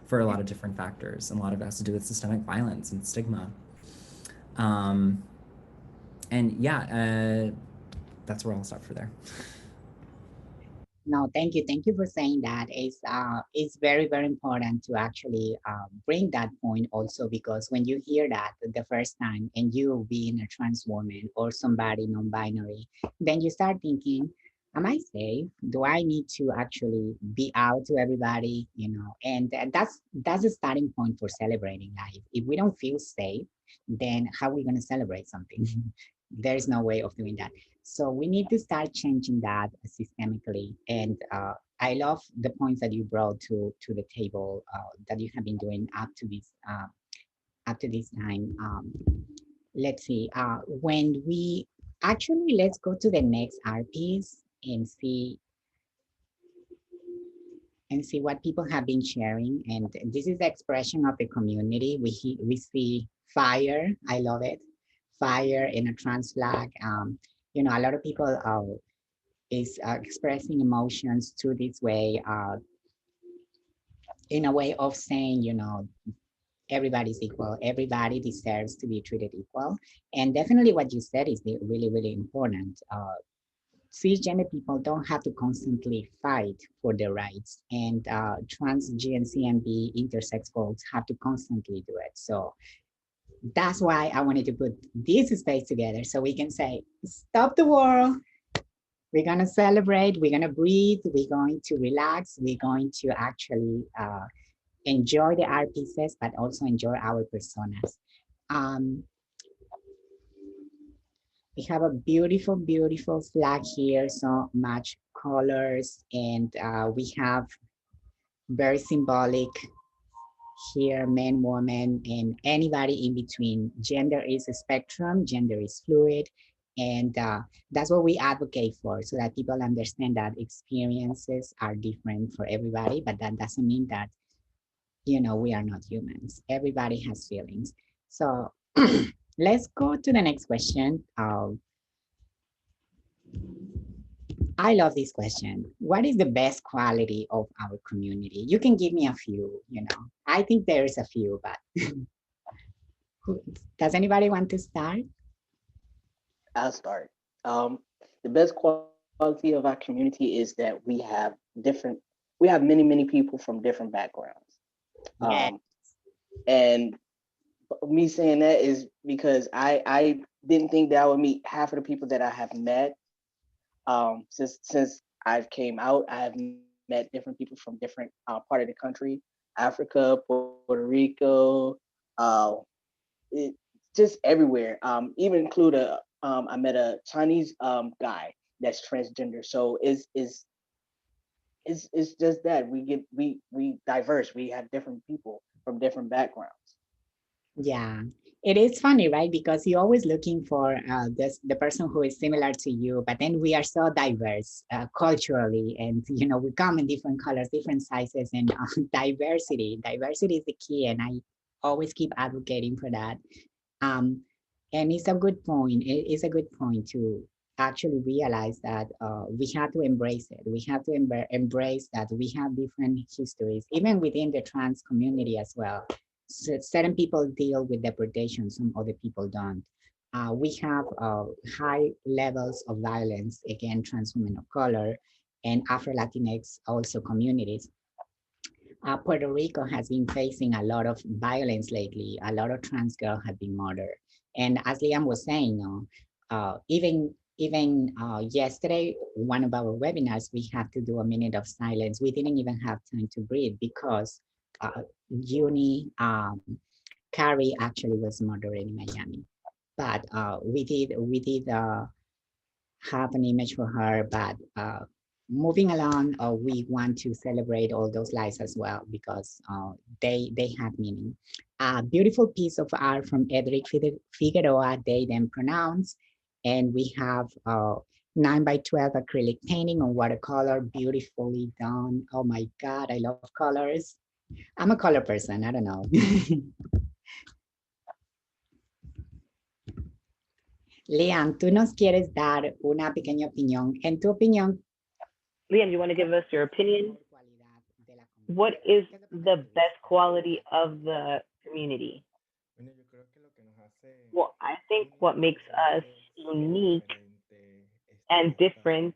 for a lot of different factors. And a lot of it has to do with systemic violence and stigma. And yeah, that's where I'll stop for there. No, thank you. Thank you for saying that. It's very, very important to actually bring that point also, because when you hear that the first time and you being a trans woman or somebody non-binary, then you start thinking, am I safe? Do I need to actually be out to everybody? You know, and that's a starting point for celebrating life. If we don't feel safe, then how are we going to celebrate something? There's no way of doing that. So we need to start changing that systemically. And I love the points that you brought to the table that you have been doing up to this time. Let's see. When we actually, let's go to the next art piece and see what people have been sharing. And this is the expression of the community. We see fire. I love it. Fire in a trans flag. You know, a lot of people is expressing emotions through this way, in a way of saying, you know, everybody's equal, everybody deserves to be treated equal. And definitely what you said is really, really important. Cisgender people don't have to constantly fight for their rights, and trans, GNCMB, intersex folks have to constantly do it. So that's why I wanted to put this space together so we can say, stop the war. We're going to celebrate, we're going to breathe, we're going to relax, we're going to actually enjoy the art pieces, but also enjoy our personas. We have a beautiful, beautiful flag here, so much colors, and we have very symbolic here, men, woman, and anybody in between. Gender is a spectrum, gender is fluid, and that's what we advocate for, so that people understand that experiences are different for everybody, but that doesn't mean that, you know, we are not humans. Everybody has feelings. So let's go to the next question. I love this question. What is the best quality of our community? You can give me a few, you know. I think there's a few, but does anybody want to start? I'll start. The best quality of our community is that we have many, many people from different backgrounds. Yeah. And me saying that is because I didn't think that I would meet half of the people that I have met. Since I've came out, I have met different people from different part of the country, Africa, Puerto Rico, it, just everywhere. Even include a I met a Chinese guy that's transgender. So it's just that we diverse. We have different people from different backgrounds. Yeah, it is funny, right? Because you're always looking for the person who is similar to you, but then we are so diverse culturally, and we come in different colors, different sizes, and diversity. Diversity is the key, and I always keep advocating for that. Um, and it's a good point. It is a good point to actually realize that we have to embrace it. We have to embrace that we have different histories, even within the trans community as well. Certain people deal with deportation, some other people don't. We have high levels of violence against trans women of color and Afro-Latinx also communities. Puerto Rico has been facing a lot of violence lately. A lot of trans girls have been murdered. And as Liam was saying, even yesterday, one of our webinars, we had to do a minute of silence. We didn't even have time to breathe because Uni Carrie actually was murdered in Miami. But we did have an image for her, but moving along, we want to celebrate all those lives as well because they have meaning. A beautiful piece of art from Edric Figueroa, they then pronounce, and we have 9 by 12 acrylic painting on watercolor, beautifully done. Oh my God, I love colors. I'm a color person, I don't know. Liam, tú nos quieres dar una pequeña opinión. En tu opinión, Liam, you want to give us your opinion? What is the best quality of the community? Bueno, yo creo que lo que nos hace Well, I think what makes us únicos, unique diferentes, and esta different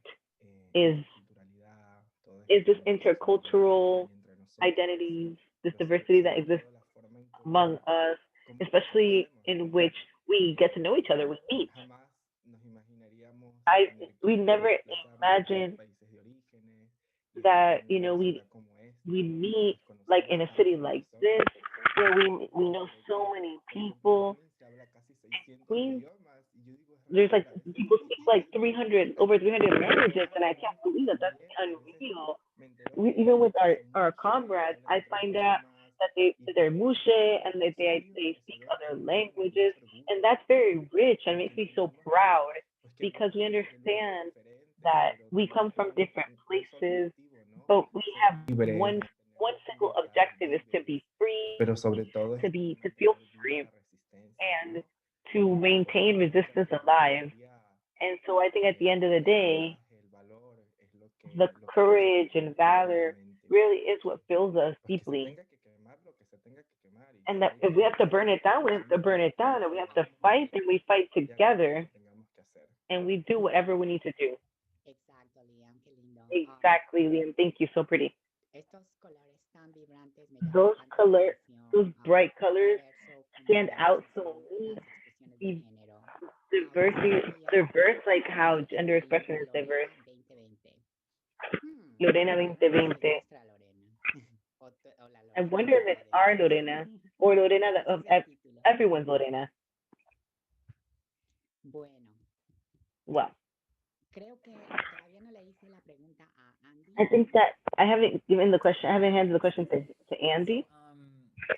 is interculturalidad, todo is esto this como que se reúne intercultural ahí entre nosotros, identities, this pero sobre diversity that exists todo la forma en among us, cómo nos especially conocemos, in ¿no? which we get to know each other, we meet. Jamás nos imaginaríamos I tener we que never desplazarnos a nuestros imagined países de orígenes y estar that en una we ciudad como esta we y meet pues like conocer in a a city tantas like personas this where we know de so que many en people. Queens se habla casi 600 Queens, idiomas y yo digo, es there's like real, a veces people speak like 300 over 300 languages, and I can't believe that that's también, a veces unreal. me entero Even with que son our mushe y comrades, hablan I otros find out idiomas that y they're pues mushe and that they es speak algo que other nos llena de languages, mucho and orgullo that's very rich and porque makes me so entendemos proud pues que because we desde luego understand diferentes, that pero we come todos from tenemos different un solo places, objetivo, ¿no? but we Ser have libres, tener one las single libertades objective is to libres, be free, pero sobre todo es to feel mantener viva free, la resistencia, and ¿no? to maintain resistance alive. And so I think at the end of the El day, coraje, el valor es the lo que nos courage llena and valor profundamente. really is what fills us Pues que se deeply. tenga que quemar lo que se tenga que quemar y And si that hay if we que have to burn it down, we have to luchamos burn hasta it que down. And we se have to derrita fight, y and we fight y hagamos lo que together, tengamos que hacer. and we do whatever we need to do. exacto, Liam, qué lindo. Exactly, Liam. Thank you. So pretty. Estos colores tan vibrantes me llaman Those tanto la color, atención, those bright colors diverso como stand lo out es so neat. las expresiones de Be género. Yo diversity, soy diverse, like how gender expression Lorena is diverse. 2020. Lorena ¿Quién es 2020. nuestra Lorena? O la I Lorena wonder de if it's todos. our Lorena or Lorena Ese of es el título. everyone's Lorena. Bueno, Well, creo que todavía no le hice la pregunta a Andy. I think that I haven't given the question. I haven't handed the question to Andy.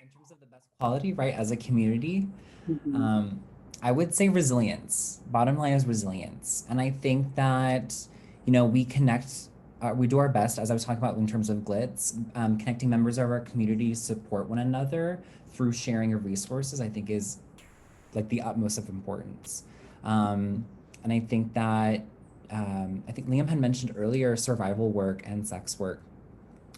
In terms of the best quality, right, as a community, Mhm. I would say resilience. Bottom line is resilience. And I think that, we connect, we do our best, as I was talking about in terms of Glitz, connecting members of our community to support one another through sharing of resources, I think is like the utmost of importance. And I think that, I think Liam had mentioned earlier survival work and sex work,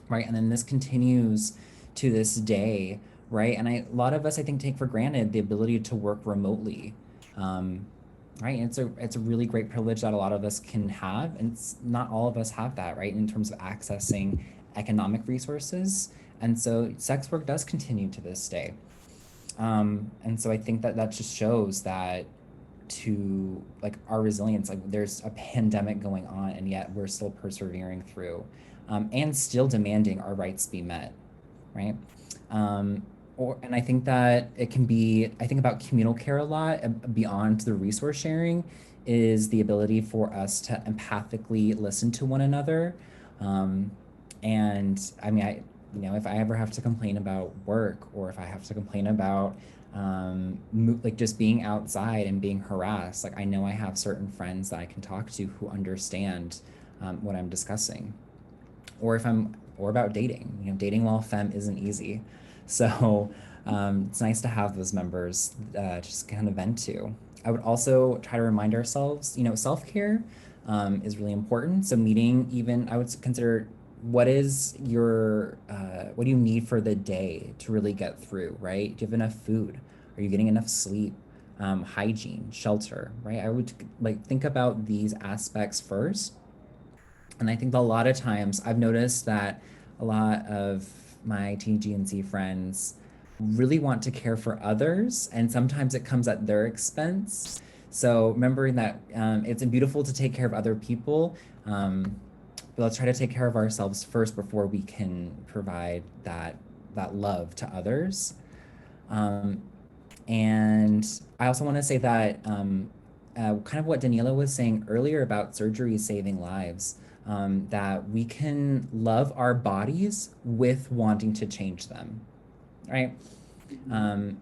right? And then this continues to this day, right? And a lot of us, I think, take for granted the ability to work remotely, right? And it's a really great privilege that a lot of us can have, and it's not all of us have that, right? In terms of accessing economic resources, and so sex work does continue to this day, and so I think that just shows that to like our resilience, like there's a pandemic going on and yet we're still persevering through, and still demanding our rights be met, right? And I think that it can be, I think about communal care a lot, beyond the resource sharing is the ability for us to empathically listen to one another. Um, and I mean, if I ever have to complain about work, or if I have to complain about like just being outside and being harassed, like I know I have certain friends that I can talk to who understand what I'm discussing. Or about dating. Dating while femme isn't easy. So it's nice to have those members just kind of vent to. I would also try to remind ourselves, self-care is really important. So meeting, even I would consider, what is your, what do you need for the day to really get through, right? Do you have enough food? Are you getting enough sleep? Hygiene, shelter, right? I would like think about these aspects first. And I think that a lot of times I've noticed that a lot of my TGNC friends really want to care for others, and sometimes it comes at their expense. So remembering that it's beautiful to take care of other people, but let's try to take care of ourselves first before we can provide that love to others. Um, and I also want to say that kind of what Daniela was saying earlier about surgery saving lives, that we can love our bodies with wanting to change them, right? Um,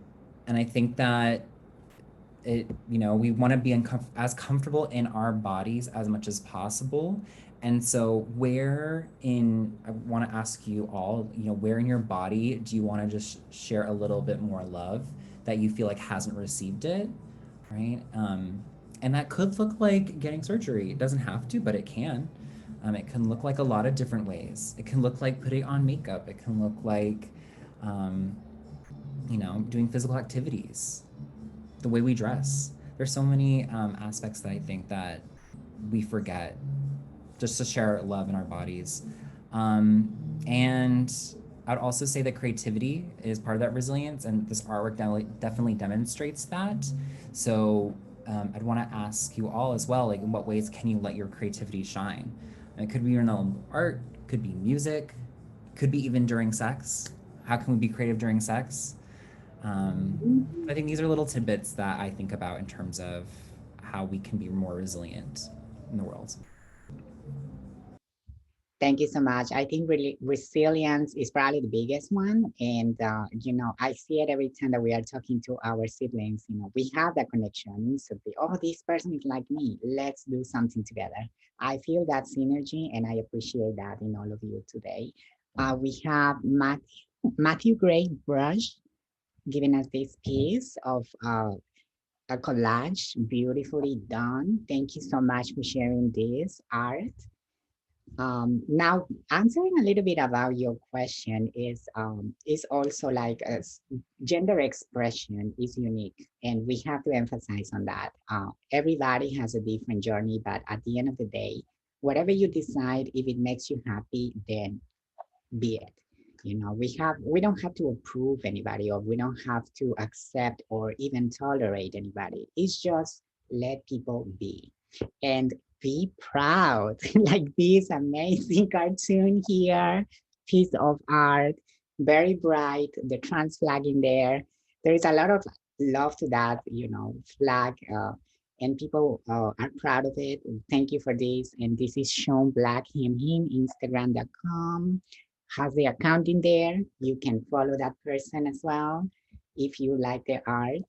and I think that we want to be as comfortable in our bodies as much as possible. And so I want to ask you all, where in your body do you want to just share a little bit more love that you feel like hasn't received it, right? And that could look like getting surgery. It doesn't have to, but it can. It can look like a lot of different ways. It can look like putting on makeup. It can look like, um, doing physical activities, the way we dress. There's so many aspects that I think that we forget just to share love in our bodies. And I'd also say that creativity is part of that resilience, and this artwork definitely demonstrates that. So I'd want to ask you all as well, like, in what ways can you let your creativity shine? And it could be your own art, could be music, could be even during sex. How can we be creative during sex? I think these are little tidbits that I think about in terms of how we can be more resilient in the world. Thank you so much. I think really resilience is probably the biggest one. And, I see it every time that we are talking to our siblings. We have that connection. So, oh, this person is like me. Let's do something together. I feel that synergy, and I appreciate that in all of you today. We have Matthew Gray Brush giving us this piece of a collage, beautifully done. Thank you so much for sharing this art. Now, answering a little bit about your question is also like gender expression is unique, and we have to emphasize on that. Everybody has a different journey, but at the end of the day, whatever you decide, if it makes you happy, then be it. We don't have to approve anybody, or we don't have to accept or even tolerate anybody. It's just let people be and be proud. Like this amazing cartoon here, piece of art, very bright, the trans flag in there. There is a lot of love to that, flag. And people are proud of it. Thank you for this. And this is Sean Black, him, Instagram.com has the account in there. You can follow that person as well if you like the art.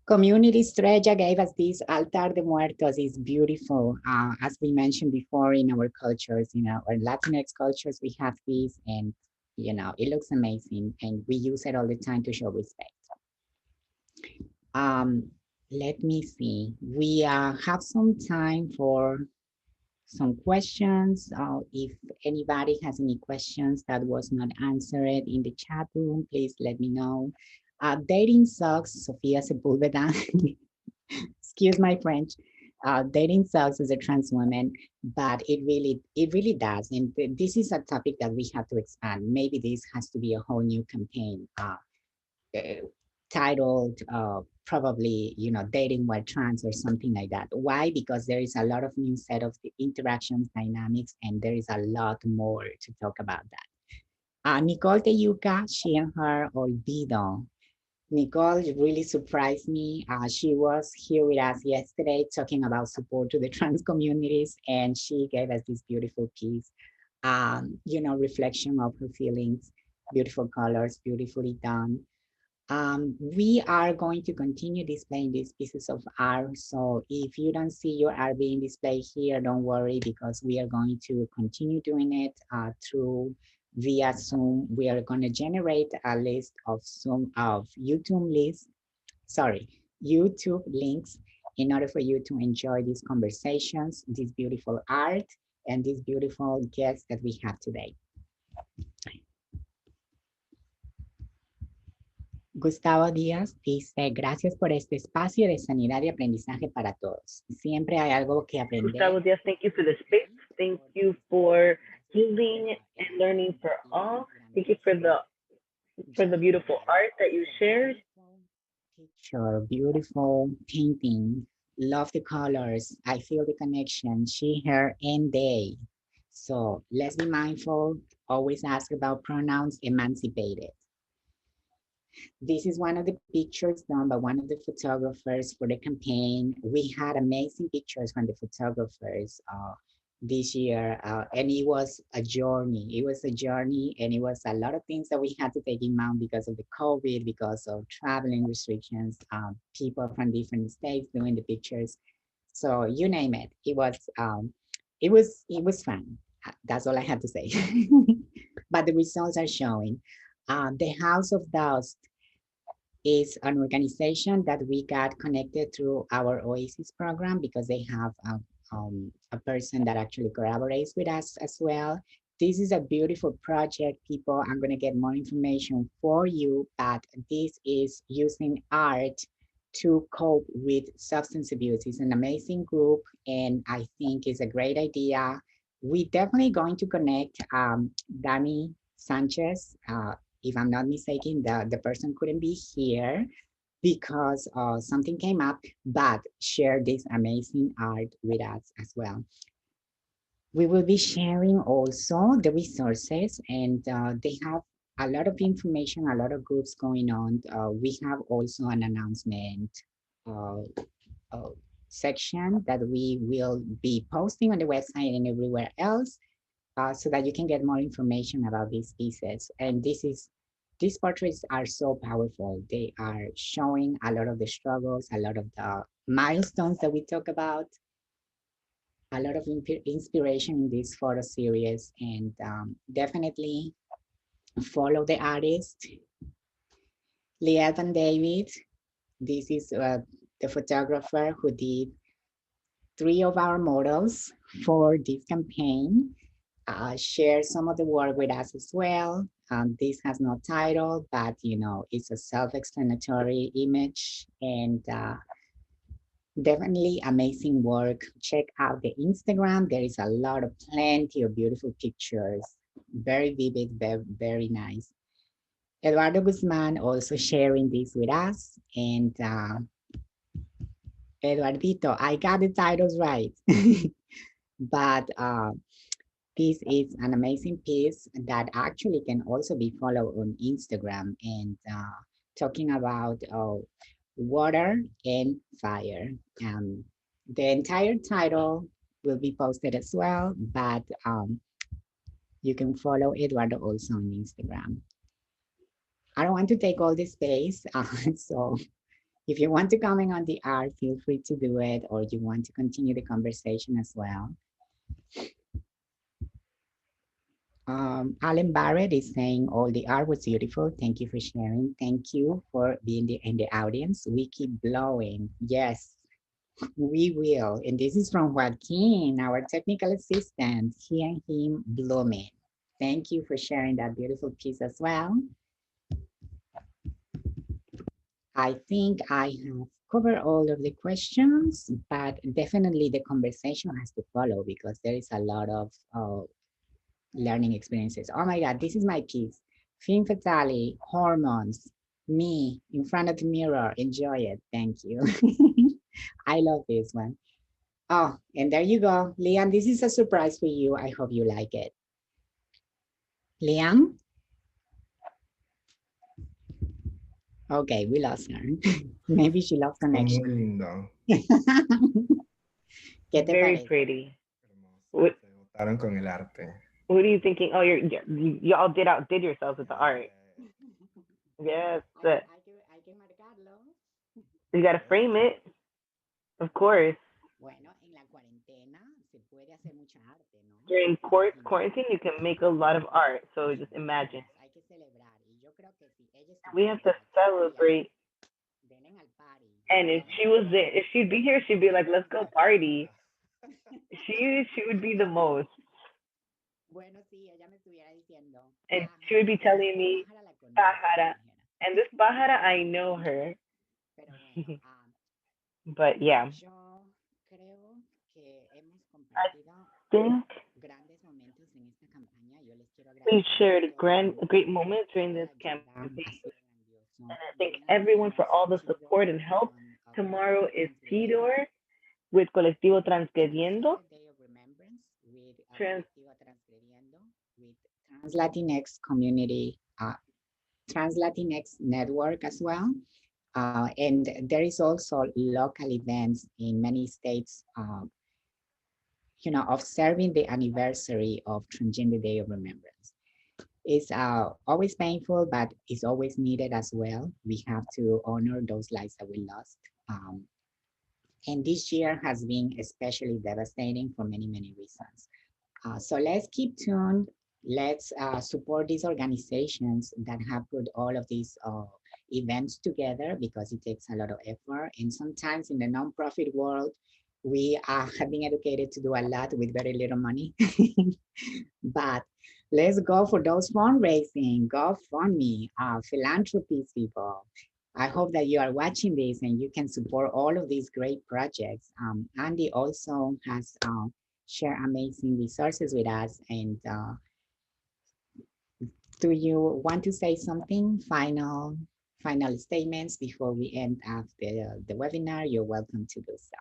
Community Estrella gave us this Altar de Muertos. It's beautiful. As we mentioned before in our cultures, our Latinx cultures, we have this, and it looks amazing, and we use it all the time to show respect. Let me see. We have some time for some questions. If anybody has any questions that was not answered in the chat room, please let me know. Dating sucks, Sofia Sepulveda. Excuse my French. Dating sucks as a trans woman, but it really does. And this is a topic that we have to expand. Maybe this has to be a whole new campaign. Titled probably dating while trans or something like that. Why? Because there is a lot of new set of interactions dynamics, and there is a lot more to talk about that. Nicole Teyuka, she and her Olvido. Nicole really surprised me. She was here with us yesterday talking about support to the trans communities, and she gave us this beautiful piece, reflection of her feelings, beautiful colors, beautifully done. We are going to continue displaying these pieces of art. So if you don't see your art being displayed here, don't worry, because we are going to continue doing it through via Zoom. We are going to generate a list of YouTube links in order for you to enjoy these conversations, this beautiful art, and these beautiful guests that we have today. Gustavo Díaz dice, gracias por este espacio de sanidad y aprendizaje para todos. Siempre hay algo que aprender. Gustavo Diaz, thank you for the space. Thank you for healing and learning for all. Thank you for the beautiful art that you shared. Picture, beautiful painting. Love the colors. I feel the connection. She, her, and they. So let's be mindful. Always ask about pronouns. Emancipated. This is one of the pictures done by one of the photographers for the campaign. We had amazing pictures from the photographers this year, and it was a journey. It was a journey, and it was a lot of things that we had to take in mind because of the COVID, because of traveling restrictions, people from different states doing the pictures. So you name it. It was fun. That's all I have to say. But the results are showing. The House of Dust is an organization that we got connected through our Oasis program because they have a person that actually collaborates with us as well. This is a beautiful project, people. I'm going to get more information for you, but this is using art to cope with substance abuse. It's an amazing group, and I think it's a great idea. We definitely going to connect Dani Sanchez. If I'm not mistaken, the person couldn't be here because something came up, but share this amazing art with us as well. We will be sharing also the resources, and they have a lot of information, a lot of groups going on. We have also an announcement uh, section that we will be posting on the website and everywhere else, so that you can get more information about these pieces. And these portraits are so powerful. They are showing a lot of the struggles, a lot of the milestones that we talk about, a lot of inspiration in this photo series, and definitely follow the artist. Liette and David, this is the photographer who did 3 of our models for this campaign. Share some of the work with us as well. This has no title, but it's a self-explanatory image, and definitely amazing work. Check out the Instagram. There is a lot of plenty of beautiful pictures, very vivid, very, very nice. Eduardo Guzman also sharing this with us, and Eduardito, I got the titles right, but this is an amazing piece that actually can also be followed on Instagram, and talking about water and fire. The entire title will be posted as well, but you can follow Eduardo also on Instagram. I don't want to take all the space, so if you want to comment on the art, feel free to do it, or you want to continue the conversation as well. Alan Barrett is saying all the art was beautiful. Thank you for sharing. Thank you for being in the audience. We keep blowing. Yes, we will. And this is from Joaquin, our technical assistant. He and him blooming. Thank you for sharing that beautiful piece as well. I think I have covered all of the questions, but definitely the conversation has to follow because there is a lot of learning experiences. Oh my God, this is my piece. Femme fatale, hormones, me in front of the mirror. Enjoy it. Thank you. I love this one. Oh, and there you go. Liam, this is a surprise for you. I hope you like it. Liam? Okay, we lost her. Maybe she lost Fue muy connection. lindo. ¿Qué te Very parece? pretty. Hermoso. Se votaron con el arte. What are you thinking? Oh, y'all outdid yourselves with the art. Yes, Hay que marcarlo. you got to frame it, of course. Bueno, en la cuarentena se puede hacer mucha arte, ¿no? During Imagínate. quarantine, you can make a lot of art. So just imagine. Hay que celebrar. Y yo creo que si ella We estuviera have to aquí, celebrate. denle al party. And if she was there, if she'd be here, she'd be like, "Let's go party." She would be the most, Bueno, sí, ella me estuviera diciendo, and she would be pájara, telling esta me, pájara la conozco, "Pájara," me dijera. and this pájara, I know her. Pero bueno, But yeah, yo creo que hemos I compartido think grandes momentos en esta campaña. Yo les quiero we agradecer shared a todos great moments por during toda this la ayuda. campaign, Ha sido grandioso. and I thank Mañana everyone for tenemos all the support and help. Tomorrow is Tidor with Colectivo Transgrediendo. Day of Remembrance with Trans- Colectivo Transgrediendo, with Trans Latinx community, Trans Latinx network as well. And there is also local events in many states, observing the anniversary of Transgender Day of Remembrance. It's always painful, but it's always needed as well. We have to honor those lives that we lost. And this year has been especially devastating for many, many reasons. So let's keep tuned. Let's support these organizations that have put all of these events together because it takes a lot of effort. And sometimes in the nonprofit world, we have been educated to do a lot with very little money. But let's go for those fundraising, GoFundMe, philanthropy people. I hope that you are watching this and you can support all of these great projects. Andy also has shared amazing resources with us. And do you want to say something, final statements before we end up the webinar? You're welcome to do so.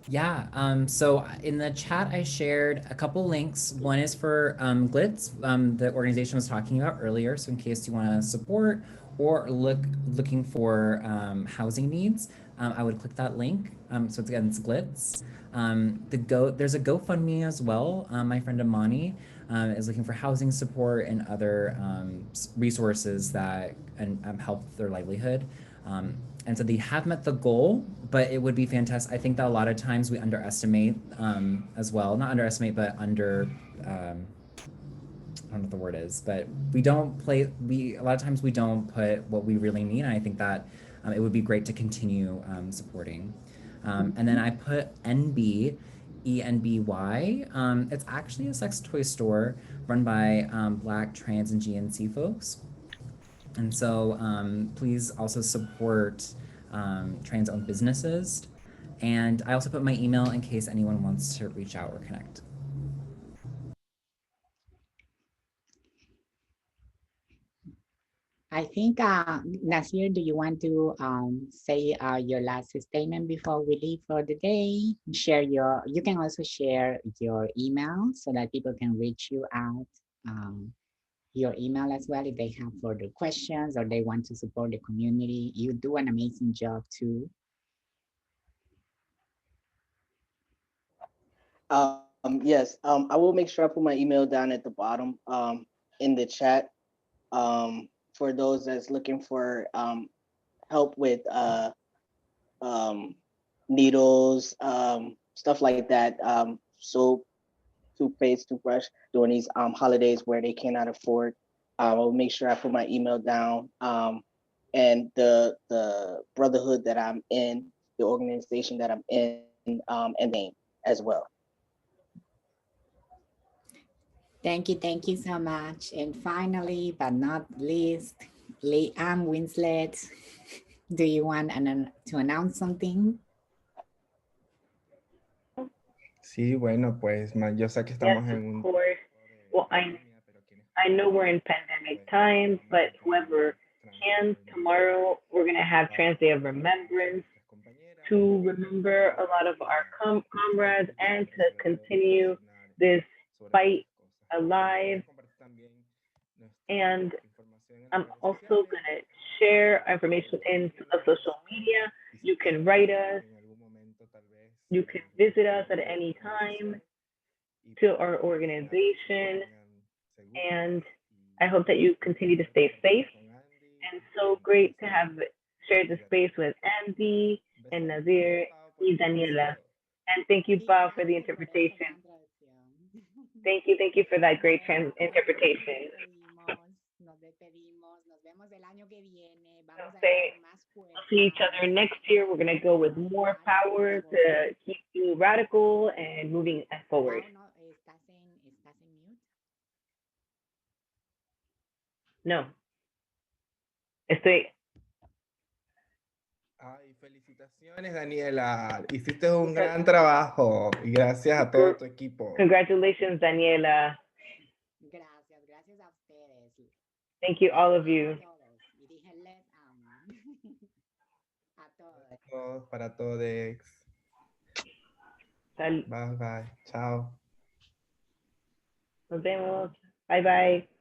Yeah, so in the chat, I shared a couple links. One is for Glitz, the organization was talking about earlier. So in case you want to support or looking for housing needs, I would click that link. So it's again, it's Glitz. There's a GoFundMe as well. My friend Amani is looking for housing support and other resources that help their livelihood. And so they have met the goal, but it would be fantastic. I think that a lot of times we underestimate as well, not underestimate, but I don't know what the word is, but a lot of times we don't put what we really need. And I think that it would be great to continue supporting. And then I put NB, ENBY. It's actually a sex toy store run by Black, trans, and GNC folks. And so please also support trans-owned businesses. And I also put my email in case anyone wants to reach out or connect. I think, Nasir, do you want to say your last statement before we leave for the day? You can also share your email so that people can reach you out. Your email as well if they have further questions or they want to support the community. You do an amazing job too. Yes, I will make sure I put my email down at the bottom in the chat for those that's looking for help with needles, stuff like that, soap, toothpaste, toothbrush during these holidays where they cannot afford. I'll make sure I put my email down. And the brotherhood that I'm in, the organization that I'm in, and the name as well. Thank you so much. And finally, but not least, Liam Winslet, do you want to announce something? Sí, bueno, pues yo sé que yes, estamos en un of course. Well, I know we're in pandemic times, but whoever can, tomorrow we're gonna have Trans Day of Remembrance to remember a lot of our comrades and to continue this fight alive. And I'm also going to share information in social media. You can write us. You can visit us at any time to our organization. And I hope that you continue to stay safe. And so great to have shared the space with Andy and Nazir and Daniela. And thank you, Y Bob, for the gracias por esa interpretation. gran traducción. Thank you for that great Nos interpretation. despedimos, nos despedimos, nos vemos el año que viene, So vamos a ir say con más we'll see each fuerza, other next year. We're gonna go with more power to keep you radical and moving forward. Pau, no, ¿estás en mute? No, estoy. Ay, felicitaciones, Daniela. Hiciste un gran trabajo y gracias a todo tu equipo. Congratulations, Daniela. Gracias, gracias a ustedes. Thank you, all of you. A todos. Y dije a todos. Para todos. Bye, bye. Chao. Nos vemos. Bye, bye.